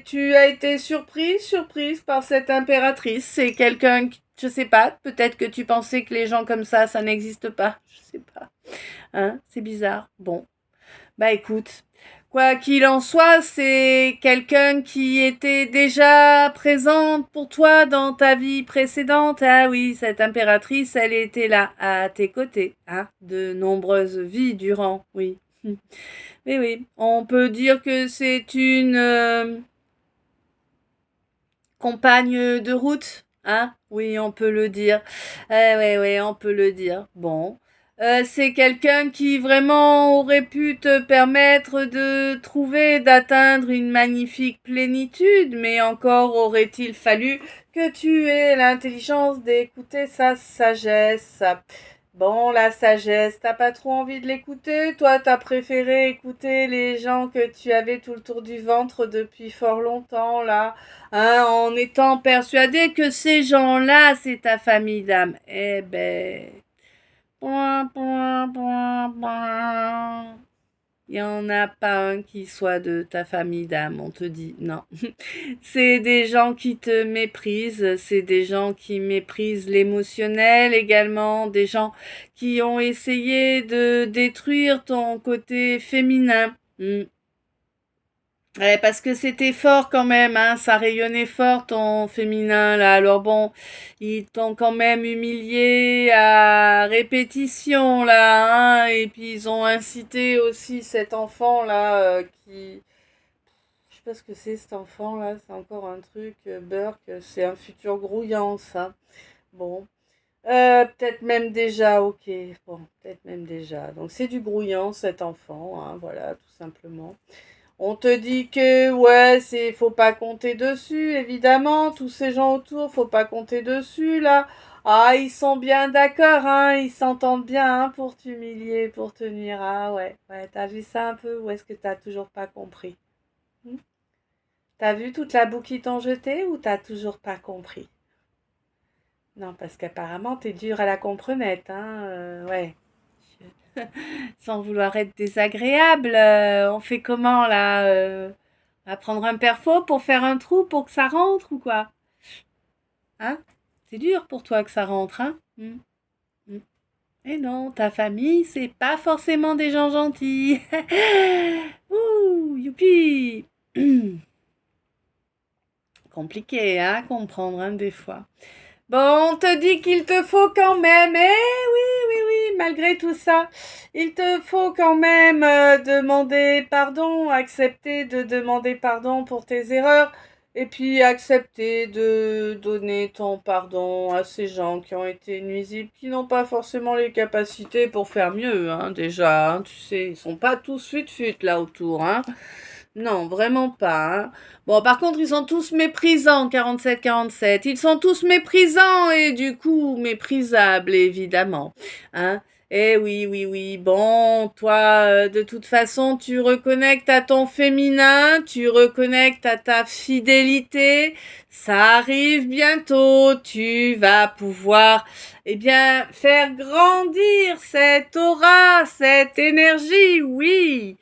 S1: tu as été surprise par cette impératrice. C'est quelqu'un, je sais pas, peut-être que tu pensais que les gens comme ça n'existe pas. Je sais pas. Hein, c'est bizarre. Bon, bah écoute, quoi qu'il en soit, c'est quelqu'un qui était déjà présente pour toi dans ta vie précédente. Ah oui, cette impératrice, elle était là, à tes côtés, hein, de nombreuses vies durant, oui. Oui, oui, on peut dire que c'est une compagne de route, hein? Oui, on peut le dire. Ouais, ouais, on peut le dire. Bon. C'est quelqu'un qui vraiment aurait pu te permettre de trouver, d'atteindre une magnifique plénitude, mais encore aurait-il fallu que tu aies l'intelligence d'écouter sa sagesse. Bon, la sagesse, t'as pas trop envie de l'écouter? Toi, t'as préféré écouter les gens que tu avais tout le tour du ventre depuis fort longtemps, là, hein, en étant persuadé que ces gens-là, c'est ta famille d'âme. Eh ben, point, point, point, point. Il n'y en a pas un qui soit de ta famille d'âme, on te dit non. C'est des gens qui te méprisent, c'est des gens qui méprisent l'émotionnel également, des gens qui ont essayé de détruire ton côté féminin. Ouais, parce que c'était fort quand même, hein, ça rayonnait fort ton féminin là. Alors bon, ils t'ont quand même humilié à répétition là, hein, et puis ils ont incité aussi cet enfant là je sais pas ce que c'est cet enfant là, c'est encore un truc Burke, c'est un futur grouillant ça. Bon, peut-être même déjà, ok, bon, peut-être même déjà. Donc c'est du grouillant cet enfant, hein, voilà, tout simplement. On te dit que ouais, faut pas compter dessus, évidemment, tous ces gens autour, faut pas compter dessus là. Ah, ils sont bien d'accord, hein, ils s'entendent bien, hein, pour t'humilier, pour te nuire. Ah ouais, ouais, t'as vu ça un peu ou est-ce que t'as toujours pas compris? Hmm. T'as vu toute la boue qu'ils t'ont jetée ou t'as toujours pas compris? Non, parce qu'apparemment t'es dur à la comprenette, hein, ouais. Sans vouloir être désagréable, on fait comment là? On va prendre un perfo pour faire un trou pour que ça rentre ou quoi? Hein? C'est dur pour toi que ça rentre, hein? Mm. Et non, ta famille, c'est pas forcément des gens gentils. Ouh, youpi! Compliqué, hein, à comprendre, hein, des fois. Bon, on te dit qu'il te faut quand même, oui, oui, oui, malgré tout ça, il te faut quand même demander pardon, accepter de demander pardon pour tes erreurs, et puis accepter de donner ton pardon à ces gens qui ont été nuisibles, qui n'ont pas forcément les capacités pour faire mieux, hein, déjà, hein, tu sais, ils sont pas tous fut-fut là autour, hein. Non, vraiment pas, hein. Bon, par contre, ils sont tous méprisants, 47-47. Ils sont tous méprisants et du coup méprisables, évidemment. Hein? Eh oui, oui, oui. Bon, toi, de toute façon, tu reconnectes à ton féminin, tu reconnectes à ta fidélité. Ça arrive bientôt. Tu vas pouvoir, eh bien, faire grandir cette aura, cette énergie, oui.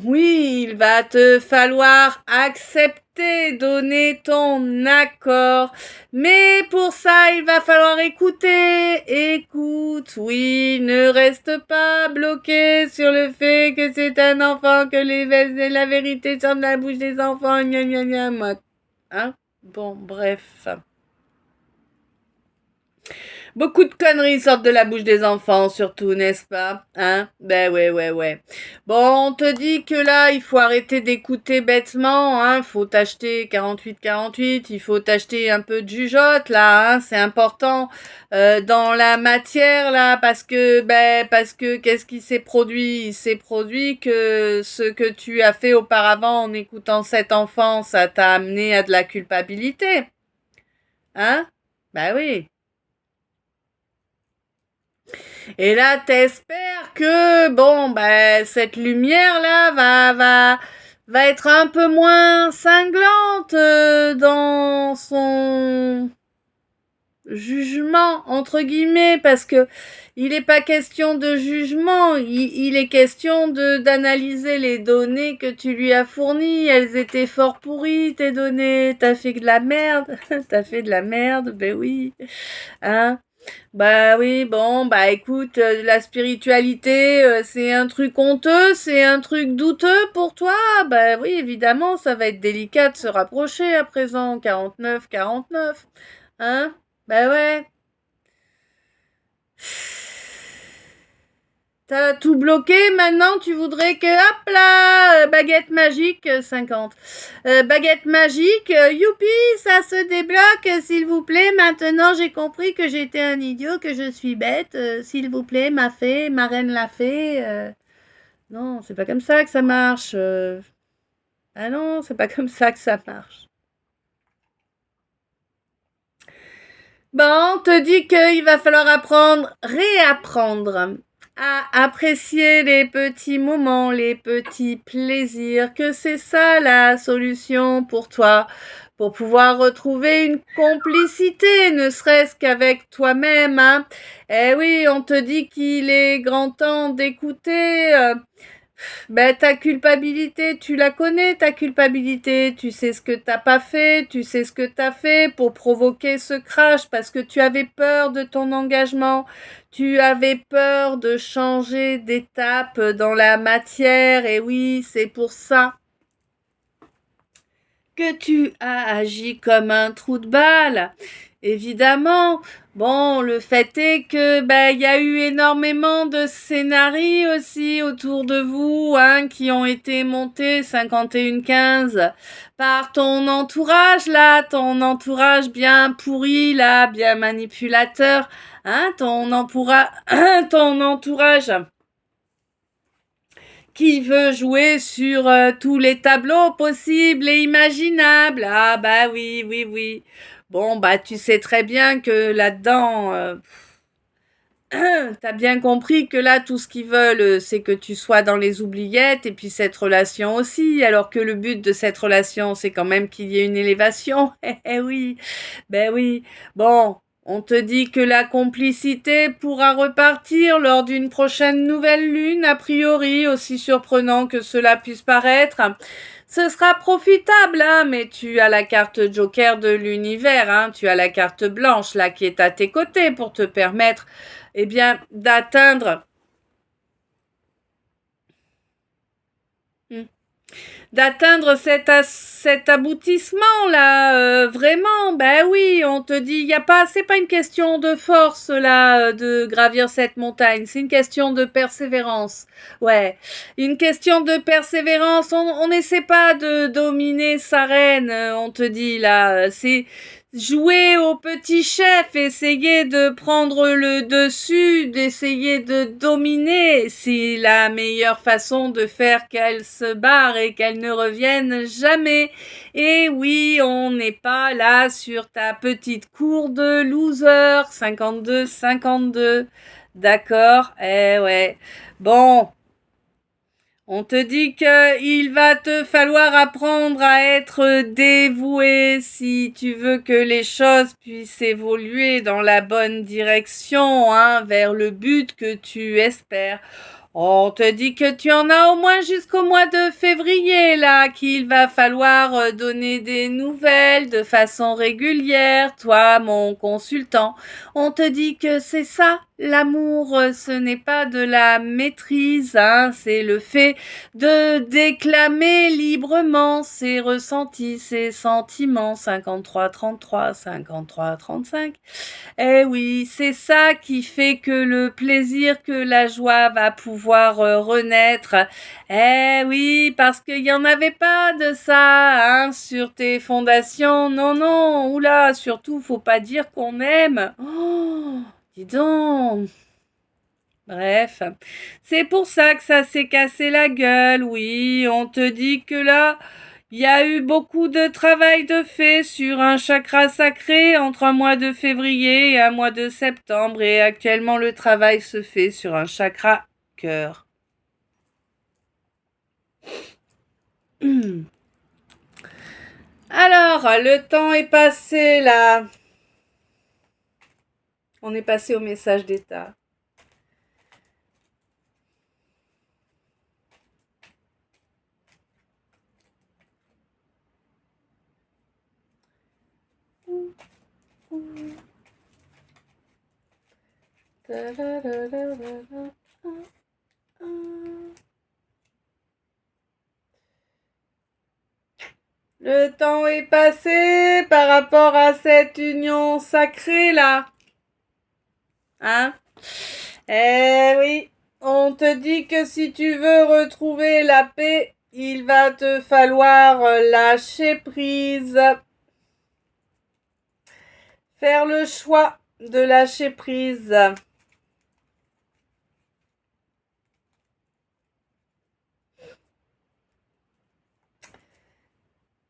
S1: Oui, il va te falloir accepter, donner ton accord. Mais pour ça, il va falloir écouter. Écoute, oui, ne reste pas bloqué sur le fait que c'est un enfant, que la vérité sort de la bouche des enfants. Gna gna gna, moi. Hein? Bon, bref. Beaucoup de conneries sortent de la bouche des enfants, surtout, n'est-ce pas? Hein? Ben ouais, ouais, ouais. Bon, on te dit que là, il faut arrêter d'écouter bêtement, hein. Faut t'acheter 48-48, il faut t'acheter un peu de jugeote, là, hein. C'est important dans la matière, là, parce que qu'est-ce qui s'est produit? Il s'est produit que ce que tu as fait auparavant en écoutant cet enfant, ça t'a amené à de la culpabilité. Hein? Ben oui. Et là, t'espères que, bon, ben, cette lumière-là va être un peu moins cinglante dans son jugement, entre guillemets, parce que il n'est pas question de jugement, il est question d'analyser les données que tu lui as fournies. Elles étaient fort pourries, tes données. T'as fait de la merde. T'as fait de la merde, ben oui. Hein? Bah oui, bon, bah écoute, la spiritualité, c'est un truc honteux, c'est un truc douteux pour toi? Bah oui, évidemment, ça va être délicat de se rapprocher à présent, 49, 49, hein? Bah ouais. T'as tout bloqué, maintenant tu voudrais que, hop là, baguette magique, 50. Baguette magique, youpi, ça se débloque, s'il vous plaît. Maintenant j'ai compris que j'étais un idiot, que je suis bête. S'il vous plaît, ma fée, ma reine la fée. Non, c'est pas comme ça que ça marche. Ah non, c'est pas comme ça que ça marche. Bon, on te dit qu'il va falloir apprendre, réapprendre à apprécier les petits moments, les petits plaisirs, que c'est ça la solution pour toi, pour pouvoir retrouver une complicité, ne serait-ce qu'avec toi-même, hein. Eh oui, on te dit qu'il est grand temps d'écouter. Ben, ta culpabilité, tu la connais, ta culpabilité. Tu sais ce que t'as pas fait, tu sais ce que t'as fait pour provoquer ce crash parce que tu avais peur de ton engagement. Tu avais peur de changer d'étape dans la matière. Et oui, c'est pour ça que tu as agi comme un trou de balle. Évidemment. Bon, le fait est que il y a eu énormément de scénarios aussi autour de vous, hein, qui ont été montés 51-15 par ton entourage là, ton entourage bien pourri là, bien manipulateur, hein, ton entourage qui veut jouer sur tous les tableaux possibles et imaginables. Ah bah oui, oui, oui. Bon, bah tu sais très bien que là-dedans, t'as bien compris que là, tout ce qu'ils veulent, c'est que tu sois dans les oubliettes et puis cette relation aussi, alors que le but de cette relation, c'est quand même qu'il y ait une élévation. Eh oui, ben oui. Bon, on te dit que la complicité pourra repartir lors d'une prochaine nouvelle lune, a priori, aussi surprenant que cela puisse paraître. Ce sera profitable, hein, mais tu as la carte joker de l'univers, hein, tu as la carte blanche là qui est à tes côtés pour te permettre, eh bien, d'atteindre cet aboutissement là, vraiment. Ben oui, on te dit, y a pas, c'est pas une question de force là, de gravir cette montagne, c'est une question de persévérance. Ouais, une question de persévérance. On n'essaie pas de dominer sa reine, on te dit là, c'est jouer au petit chef, essayer de prendre le dessus, d'essayer de dominer, c'est la meilleure façon de faire qu'elle se barre et qu'elle ne revienne jamais. Et oui, on n'est pas là sur ta petite cour de loser, 52-52. D'accord? Eh ouais. Bon, on te dit qu'il va te falloir apprendre à être dévoué si tu veux que les choses puissent évoluer dans la bonne direction, hein, vers le but que tu espères. On te dit que tu en as au moins jusqu'au mois de février, là, qu'il va falloir donner des nouvelles de façon régulière, toi, mon consultant. On te dit que c'est ça, l'amour, ce n'est pas de la maîtrise, hein, c'est le fait de déclamer librement ses ressentis, ses sentiments, 53-33, 53-35. Eh oui, c'est ça qui fait que le plaisir, que la joie va pouvoir renaître. Eh oui, parce qu'il n'y en avait pas de ça, hein, sur tes fondations. Non, non, oula, surtout, faut pas dire qu'on aime. Oh, dis donc. Bref, c'est pour ça que ça s'est cassé la gueule, oui. On te dit que là, il y a eu beaucoup de travail de fait sur un chakra sacré entre un mois de février et un mois de septembre, et actuellement le travail se fait sur un chakra cœur. Alors, le temps est passé là. On est passé au message d'état. Le temps est passé par rapport à cette union sacrée là. Hein? Eh oui, on te dit que si tu veux retrouver la paix, il va te falloir lâcher prise. Faire le choix de lâcher prise.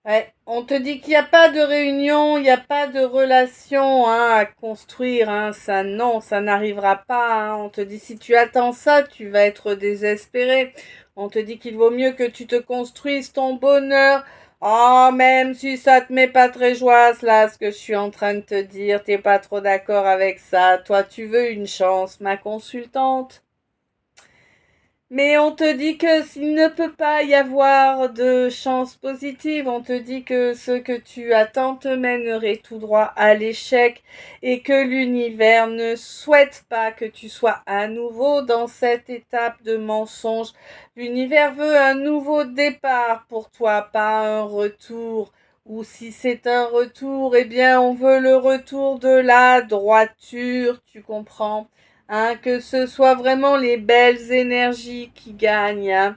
S1: Ouais, on te dit qu'il n'y a pas de réunion, il n'y a pas de relation à construire. Ça, non, ça n'arrivera pas. On te dit si tu attends ça, tu vas être désespéré. On te dit qu'il vaut mieux que tu te construises ton bonheur. Oh, même si ça te met pas très joie, là, ce que je suis en train de te dire, t'es pas trop d'accord avec ça. Toi, tu veux une chance, ma consultante. Mais on te dit que s'il ne peut pas y avoir de chance positive, on te dit que ce que tu attends te mènerait tout droit à l'échec et que l'univers ne souhaite pas que tu sois à nouveau dans cette étape de mensonge. L'univers veut un nouveau départ pour toi, pas un retour. Ou si c'est un retour, eh bien on veut le retour de la droiture, tu comprends? Que ce soit vraiment les belles énergies qui gagnent.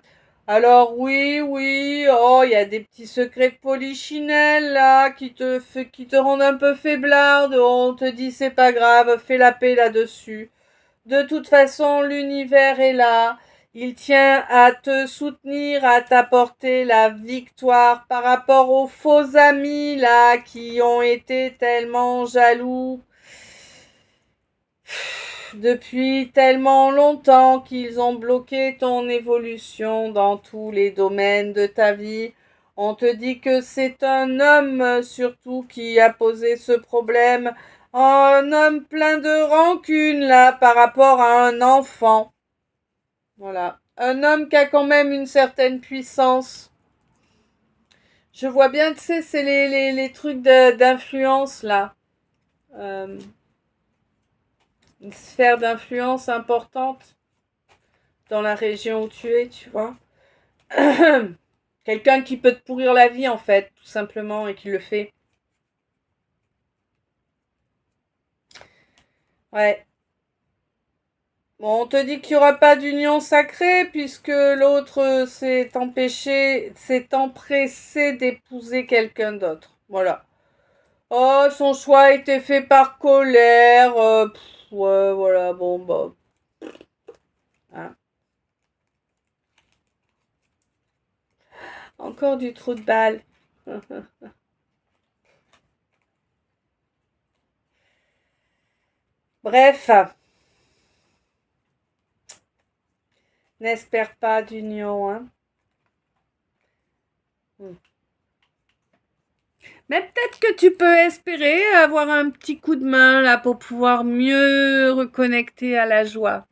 S1: Alors oui, oui, oh, il y a des petits secrets de polichinelle là qui te rendent un peu faiblarde. On te dit c'est pas grave, fais la paix là-dessus. De toute façon, l'univers est là. Il tient à te soutenir, à t'apporter la victoire par rapport aux faux amis là qui ont été tellement jaloux depuis tellement longtemps qu'ils ont bloqué ton évolution dans tous les domaines de ta vie. On te dit que c'est un homme surtout qui a posé ce problème. Un homme plein de rancune là par rapport à un enfant. Voilà. Un homme qui a quand même une certaine puissance. Je vois bien, tu sais, c'est les trucs d'influence là. Euh, une sphère d'influence importante dans la région où tu es, tu vois. Quelqu'un qui peut te pourrir la vie, en fait, tout simplement, et qui le fait. Ouais. Bon, on te dit qu'il n'y aura pas d'union sacrée, puisque l'autre s'est empressé d'épouser quelqu'un d'autre. Voilà. Oh, son choix a été fait par colère. Ouais, voilà, bon, bah. Hein. Encore du trou de balle. Bref, n'espère pas d'union, hein. Mais peut-être que tu peux espérer avoir un petit coup de main là pour pouvoir mieux reconnecter à la joie.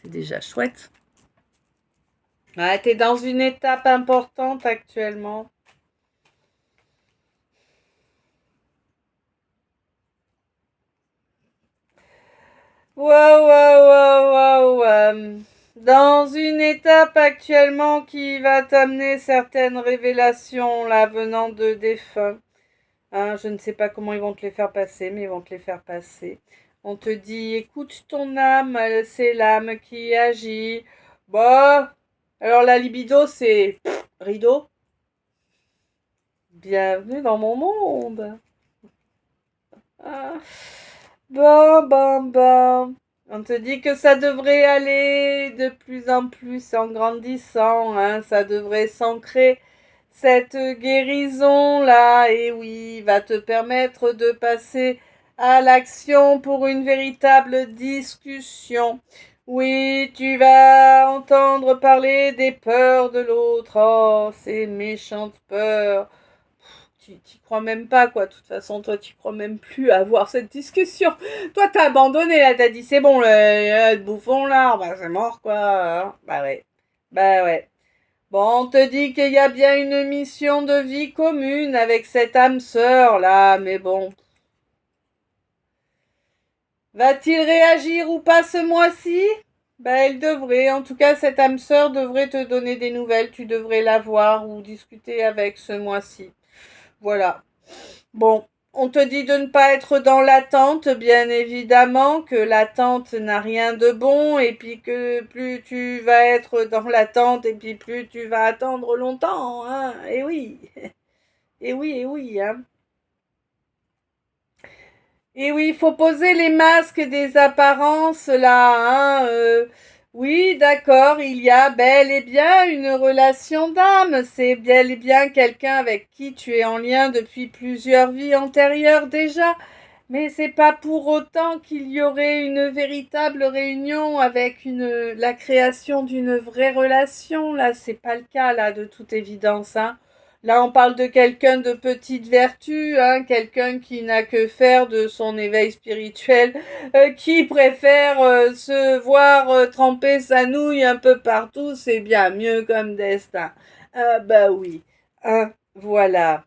S1: C'est déjà chouette. Ouais, t'es dans une étape importante actuellement. Wow, wow, wow, wow. Dans une étape actuellement qui va t'amener certaines révélations là venant de défunts. Je ne sais pas comment ils vont te les faire passer, mais ils vont te les faire passer. On te dit, écoute ton âme, c'est l'âme qui agit. Bah, alors la libido, c'est rideau. Bienvenue dans mon monde. Ah. Bon, bon, bon. On te dit que ça devrait aller de plus en plus en grandissant, ça devrait s'ancrer. Cette guérison-là, et oui, va te permettre de passer à l'action pour une véritable discussion. Oui, tu vas entendre parler des peurs de l'autre. Oh, ces méchantes peurs. Tu crois même pas, quoi. De toute façon, toi, tu crois même plus à avoir cette discussion. Toi, t'as abandonné, là. T'as dit, c'est bon, le bouffon, là. Bah, c'est mort, quoi. Bah, ouais. Bah, ouais. Bon, on te dit qu'il y a bien une mission de vie commune avec cette âme sœur, là. Mais bon. Va-t-il réagir ou pas ce mois-ci? Ben, elle devrait. En tout cas, cette âme sœur devrait te donner des nouvelles. Tu devrais la voir ou discuter avec ce mois-ci. Voilà. Bon, on te dit de ne pas être dans l'attente, bien évidemment, que l'attente n'a rien de bon, et puis que plus tu vas être dans l'attente, et puis plus tu vas attendre longtemps, hein. Et oui, et oui, hein. Et oui, il faut poser les masques des apparences là, hein. Oui, d'accord, il y a bel et bien une relation d'âme. C'est bel et bien quelqu'un avec qui tu es en lien depuis plusieurs vies antérieures déjà. Mais c'est pas pour autant qu'il y aurait une véritable réunion avec la création d'une vraie relation. Là, c'est pas le cas, là, de toute évidence, hein. Là, on parle de quelqu'un de petite vertu, hein, quelqu'un qui n'a que faire de son éveil spirituel, qui préfère se voir tremper sa nouille un peu partout, c'est bien mieux comme destin. Bah oui, hein, voilà.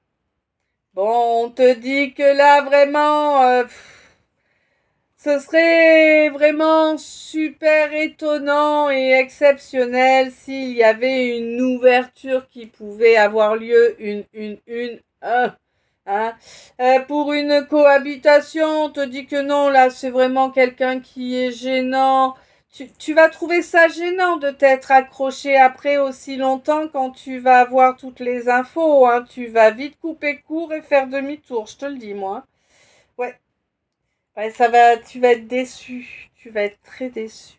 S1: Bon, on te dit que là, vraiment, ce serait vraiment super étonnant et exceptionnel s'il y avait une ouverture qui pouvait avoir lieu, hein. Pour une cohabitation, on te dit que non, là, c'est vraiment quelqu'un qui est gênant. Tu vas trouver ça gênant de t'être accroché après aussi longtemps quand tu vas avoir toutes les infos, hein. Tu vas vite couper court et faire demi-tour, je te le dis, moi. Ouais, ouais, tu vas être déçu. Tu vas être très déçu.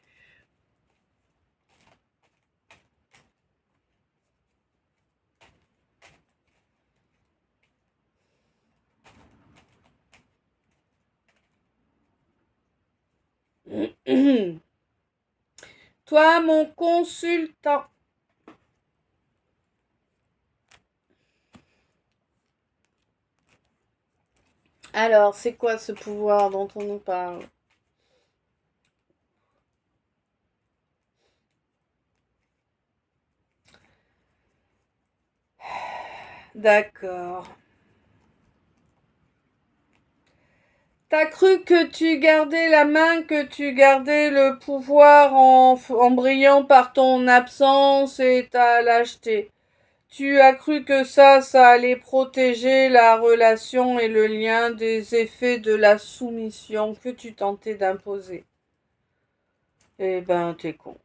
S1: Toi, mon consultant. Alors, c'est quoi ce pouvoir dont on nous parle? D'accord. T'as cru que tu gardais la main, que tu gardais le pouvoir en brillant par ton absence et ta lâcheté. Tu as cru que ça allait protéger la relation et le lien des effets de la soumission que tu tentais d'imposer. Eh ben, t'es con.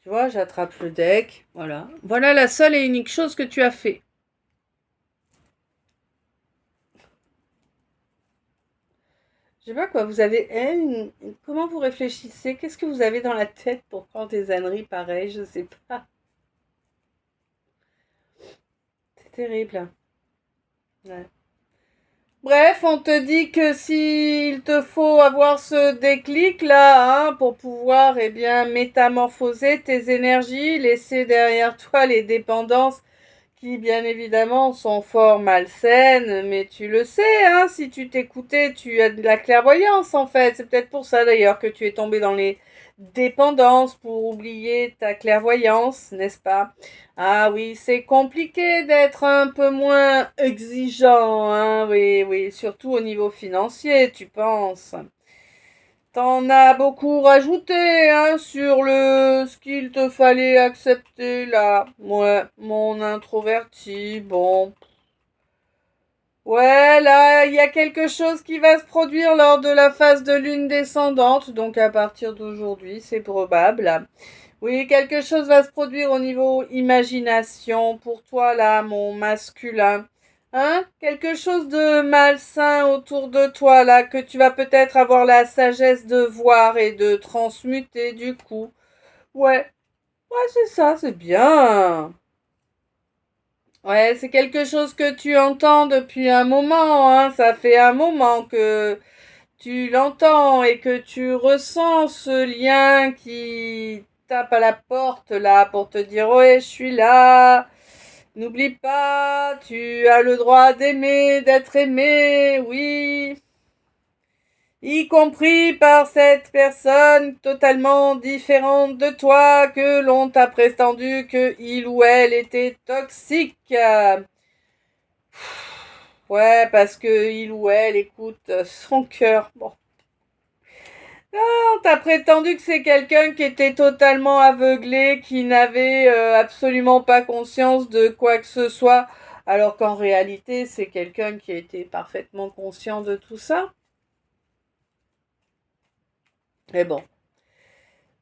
S1: Tu vois, j'attrape le deck. Voilà. Voilà la seule et unique chose que tu as fait. Je sais pas quoi, vous avez... comment vous réfléchissez? Qu'est-ce que vous avez dans la tête pour prendre des âneries pareilles? Je sais pas. C'est terrible. Ouais. Bref, on te dit que s'il te faut avoir ce déclic là, hein, pour pouvoir eh bien métamorphoser tes énergies, laisser derrière toi les dépendances qui bien évidemment sont fort malsaines, mais tu le sais, hein, si tu t'écoutais, tu as de la clairvoyance en fait. C'est peut-être pour ça d'ailleurs que tu es tombé dans les dépendances pour oublier ta clairvoyance, n'est-ce pas? Ah oui, c'est compliqué d'être un peu moins exigeant, hein, oui, oui, surtout au niveau financier, tu penses. T'en as beaucoup rajouté, hein, sur ce qu'il te fallait accepter là. Ouais, mon introverti, bon. Ouais, là, il y a quelque chose qui va se produire lors de la phase de lune descendante, donc à partir d'aujourd'hui, c'est probable. Oui, quelque chose va se produire au niveau imagination pour toi là, mon masculin. Hein? Quelque chose de malsain autour de toi là, que tu vas peut-être avoir la sagesse de voir et de transmuter du coup. Ouais, ouais, c'est ça, c'est bien. Ouais, c'est quelque chose que tu entends depuis un moment, hein. Ça fait un moment que tu l'entends et que tu ressens ce lien qui tape à la porte là pour te dire ouais, je suis là. N'oublie pas, tu as le droit d'aimer, d'être aimé, oui, y compris par cette personne totalement différente de toi que l'on t'a prétendu que il ou elle était toxique. Ouais, parce que il ou elle écoute son cœur. Bon. Non, t'as prétendu que c'est quelqu'un qui était totalement aveuglé, qui n'avait absolument pas conscience de quoi que ce soit, alors qu'en réalité, c'est quelqu'un qui était parfaitement conscient de tout ça. Mais bon,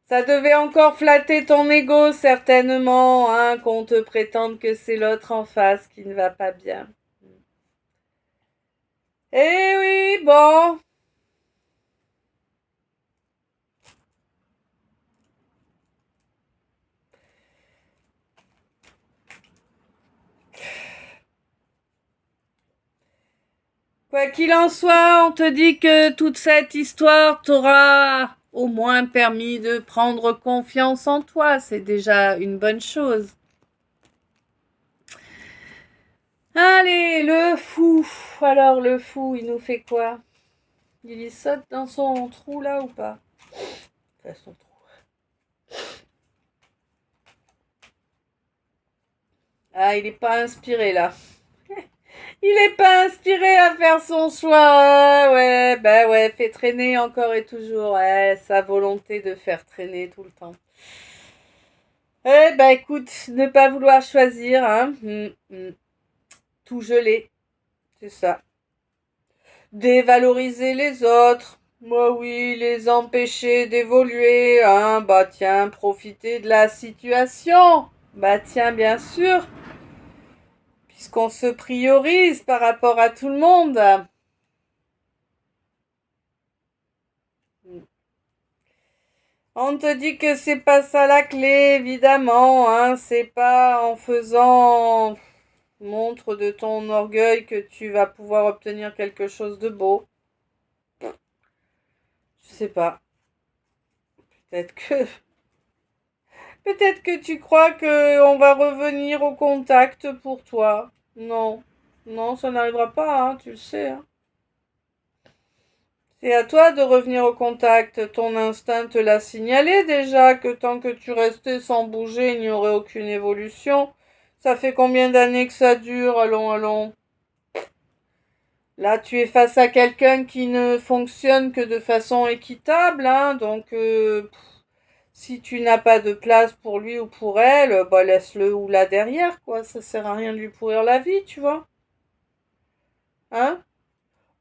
S1: ça devait encore flatter ton ego, certainement, hein, qu'on te prétende que c'est l'autre en face qui ne va pas bien. Eh oui, bon. Quoi qu'il en soit, on te dit que toute cette histoire t'aura au moins permis de prendre confiance en toi. C'est déjà une bonne chose. Allez, le fou. Alors, le fou, il nous fait quoi? Il y saute dans son trou là ou pas? Enfin, son trou. Ah, il n'est pas inspiré là. Il est pas inspiré à faire son choix. Ouais, bah ouais, fait traîner encore et toujours. Ouais, sa volonté de faire traîner tout le temps. Eh ben écoute, ne pas vouloir choisir, hein. Tout geler, c'est ça. Dévaloriser les autres. Moi oui, les empêcher d'évoluer, hein. Bah tiens, profiter de la situation. Bah tiens, bien sûr, puisqu'on se priorise par rapport à tout le monde. On te dit que c'est pas ça la clé, évidemment, hein. C'est pas en faisant montre de ton orgueil que tu vas pouvoir obtenir quelque chose de beau. Je sais pas. Peut-être que peut-être que tu crois que on va revenir au contact pour toi. Non. Non, ça n'arrivera pas, hein, tu le sais, hein. C'est à toi de revenir au contact. Ton instinct te l'a signalé déjà que tant que tu restais sans bouger, il n'y aurait aucune évolution. Ça fait combien d'années que ça dure? Allons, allons. Là, tu es face à quelqu'un qui ne fonctionne que de façon équitable, hein, donc si tu n'as pas de place pour lui ou pour elle, bah laisse-le ou là derrière, quoi. Ça sert à rien de lui pourrir la vie, tu vois. Hein?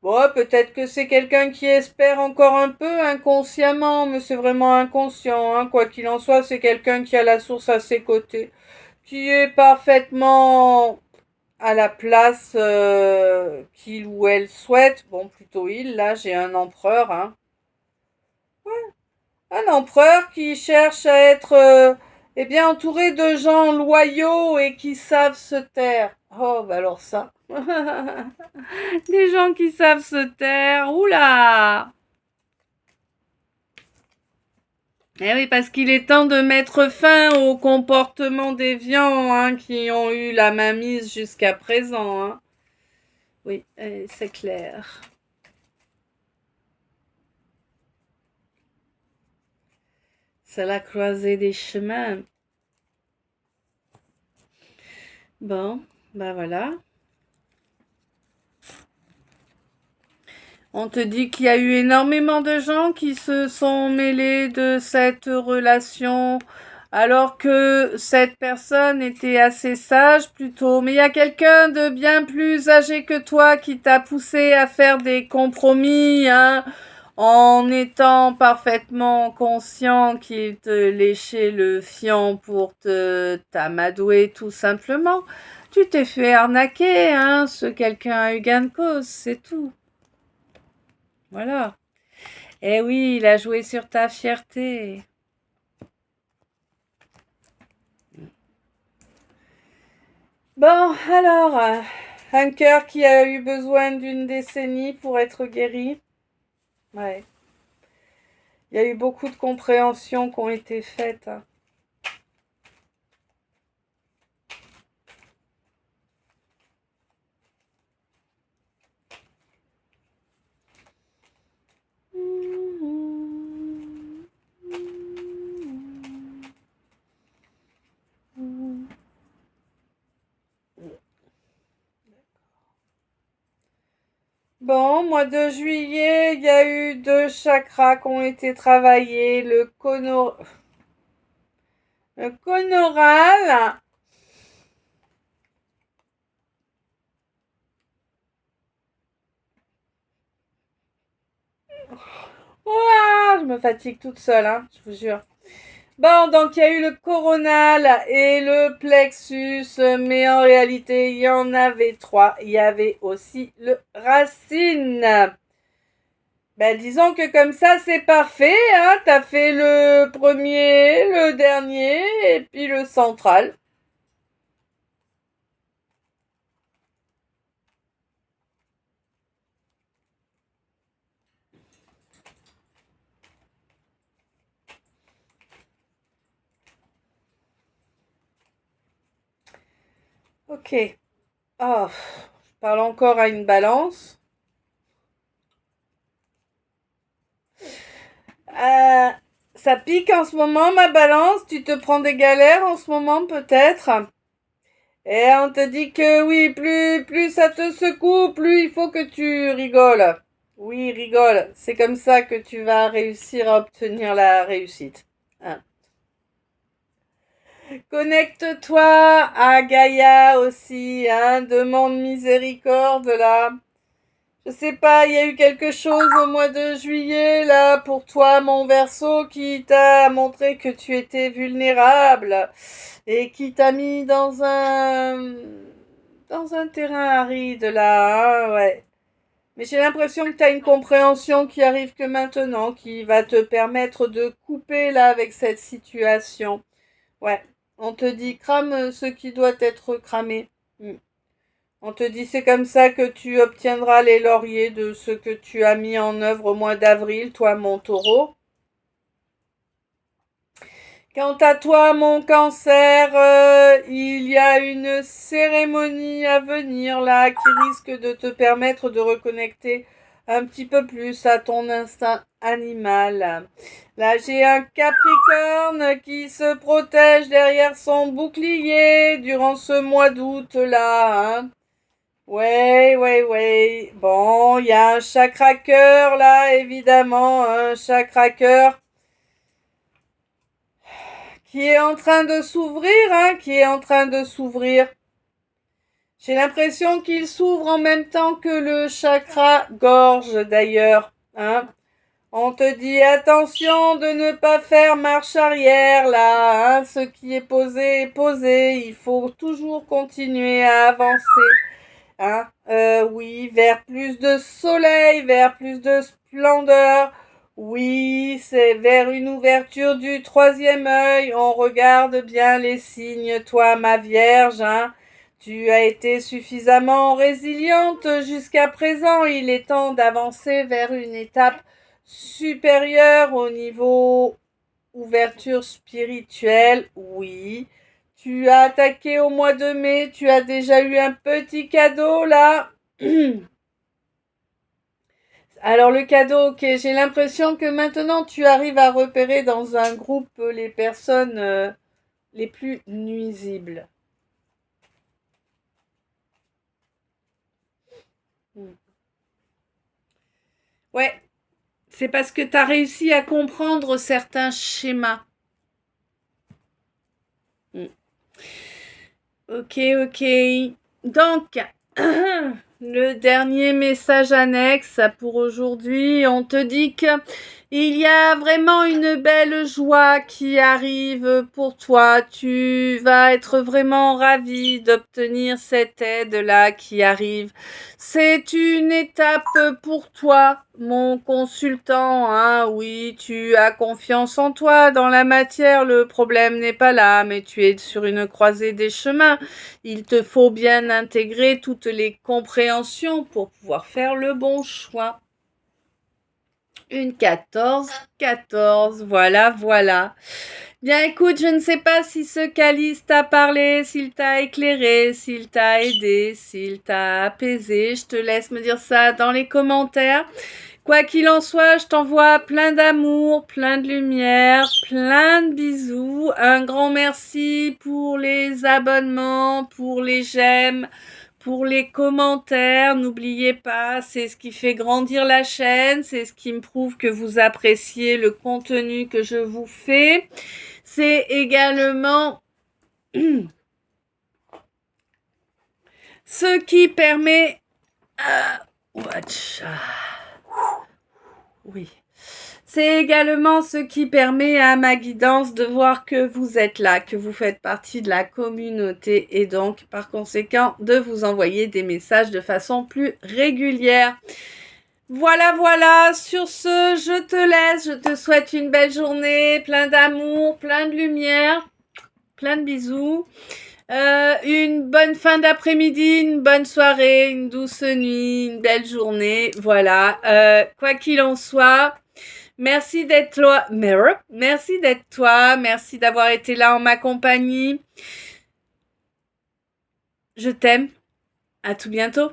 S1: Bon, peut-être que c'est quelqu'un qui espère encore un peu inconsciemment, mais c'est vraiment inconscient, hein. Quoi qu'il en soit, c'est quelqu'un qui a la source à ses côtés, qui est parfaitement à la place qu'il ou elle souhaite. Bon, plutôt il, là, j'ai un empereur, hein. Un empereur qui cherche à être eh bien entouré de gens loyaux et qui savent se taire. Oh, bah alors ça. Des gens qui savent se taire. Oula! Eh oui, parce qu'il est temps de mettre fin aux comportements déviants, hein, qui ont eu la mainmise jusqu'à présent, hein. Oui, c'est clair. C'est la croisée des chemins. Bon, bah voilà. On te dit qu'il y a eu énormément de gens qui se sont mêlés de cette relation alors que cette personne était assez sage plutôt. Mais il y a quelqu'un de bien plus âgé que toi qui t'a poussé à faire des compromis, hein, en étant parfaitement conscient qu'il te léchait le fion pour te t'amadouer tout simplement. Tu t'es fait arnaquer, hein, ce quelqu'un a eu gain de cause, c'est tout. Voilà. Eh oui, il a joué sur ta fierté. Bon, alors, un cœur qui a eu besoin d'une décennie pour être guéri. Ouais. Il y a eu beaucoup de compréhensions qui ont été faites, hein. Bon, mois de juillet, il y a eu 2 chakras qui ont été travaillés. Le conoral. Ouah, je me fatigue toute seule, hein, je vous jure. Bon, donc il y a eu le coronal et le plexus, mais en réalité, il y en avait 3. Il y avait aussi le racine. Ben, disons que comme ça, c'est parfait, hein. T'as fait le premier, le dernier, et puis le central. Ok. Oh, je parle encore à une balance. Euh, Ça pique en ce moment, ma balance. Tu te prends des galères en ce moment, peut-être. Et on te dit que oui, plus ça te secoue, plus il faut que tu rigoles. Oui, rigole. C'est comme ça que tu vas réussir à obtenir la réussite. Hein. Connecte-toi à Gaïa aussi, hein. Demande miséricorde là. Je sais pas, il y a eu quelque chose au mois de juillet là pour toi, mon Verseau, qui t'a montré que tu étais vulnérable et qui t'a mis dans un terrain aride là, hein, ouais. Mais j'ai l'impression que tu as une compréhension qui arrive que maintenant, qui va te permettre de couper là avec cette situation. Ouais, on te dit crame ce qui doit être cramé. Mm. On te dit c'est comme ça que tu obtiendras les lauriers de ce que tu as mis en œuvre au mois d'avril, toi mon taureau. Quant à toi, mon cancer, il y a une cérémonie à venir là qui risque de te permettre de reconnecter un petit peu plus à ton instinct animal. Là, j'ai un capricorne qui se protège derrière son bouclier durant ce mois d'août là, hein. Ouais, ouais, ouais. Bon, il y a un chakra cœur là, évidemment, un chakra cœur qui est en train de s'ouvrir, hein, qui est en train de s'ouvrir. J'ai l'impression qu'il s'ouvre en même temps que le chakra gorge d'ailleurs, hein. On te dit attention de ne pas faire marche arrière là, hein. Ce qui est posé est posé. Il faut toujours continuer à avancer, hein. Oui, vers plus de soleil, vers plus de splendeur. Oui, c'est vers une ouverture du troisième œil. On regarde bien les signes, toi, ma Vierge, hein. Tu as été suffisamment résiliente jusqu'à présent. Il est temps d'avancer vers une étape supérieure au niveau ouverture spirituelle. Oui. Tu as attaqué au mois de mai. Tu as déjà eu un petit cadeau là. Alors le cadeau, ok, j'ai l'impression que maintenant tu arrives à repérer dans un groupe les personnes les plus nuisibles. Hmm. Ouais, c'est parce que tu as réussi à comprendre certains schémas. Hmm. Ok, ok. Donc, le dernier message annexe pour aujourd'hui, on te dit que il y a vraiment une belle joie qui arrive pour toi. Tu vas être vraiment ravi d'obtenir cette aide-là qui arrive. C'est une étape pour toi, mon consultant, hein. Oui, tu as confiance en toi dans la matière. Le problème n'est pas là, mais tu es sur une croisée des chemins. Il te faut bien intégrer toutes les compréhensions pour pouvoir faire le bon choix. Une 14, voilà, voilà. Bien, écoute, je ne sais pas si ce calice t'a parlé, s'il t'a éclairé, s'il t'a aidé, s'il t'a apaisé. Je te laisse me dire ça dans les commentaires. Quoi qu'il en soit, je t'envoie plein d'amour, plein de lumière, plein de bisous. Un grand merci pour les abonnements, pour les j'aime, pour les commentaires. N'oubliez pas, c'est ce qui fait grandir la chaîne, c'est ce qui me prouve que vous appréciez le contenu que je vous fais. C'est également ce qui permet... Oui. C'est également ce qui permet à ma guidance de voir que vous êtes là, que vous faites partie de la communauté et donc par conséquent de vous envoyer des messages de façon plus régulière. Voilà, sur ce, je te laisse, je te souhaite une belle journée, plein d'amour, plein de lumière, plein de bisous. Une bonne fin d'après-midi, une bonne soirée, une douce nuit, une belle journée. Voilà, quoi qu'il en soit, merci d'être toi. Merci d'être toi. Merci d'avoir été là en ma compagnie. Je t'aime. À tout bientôt.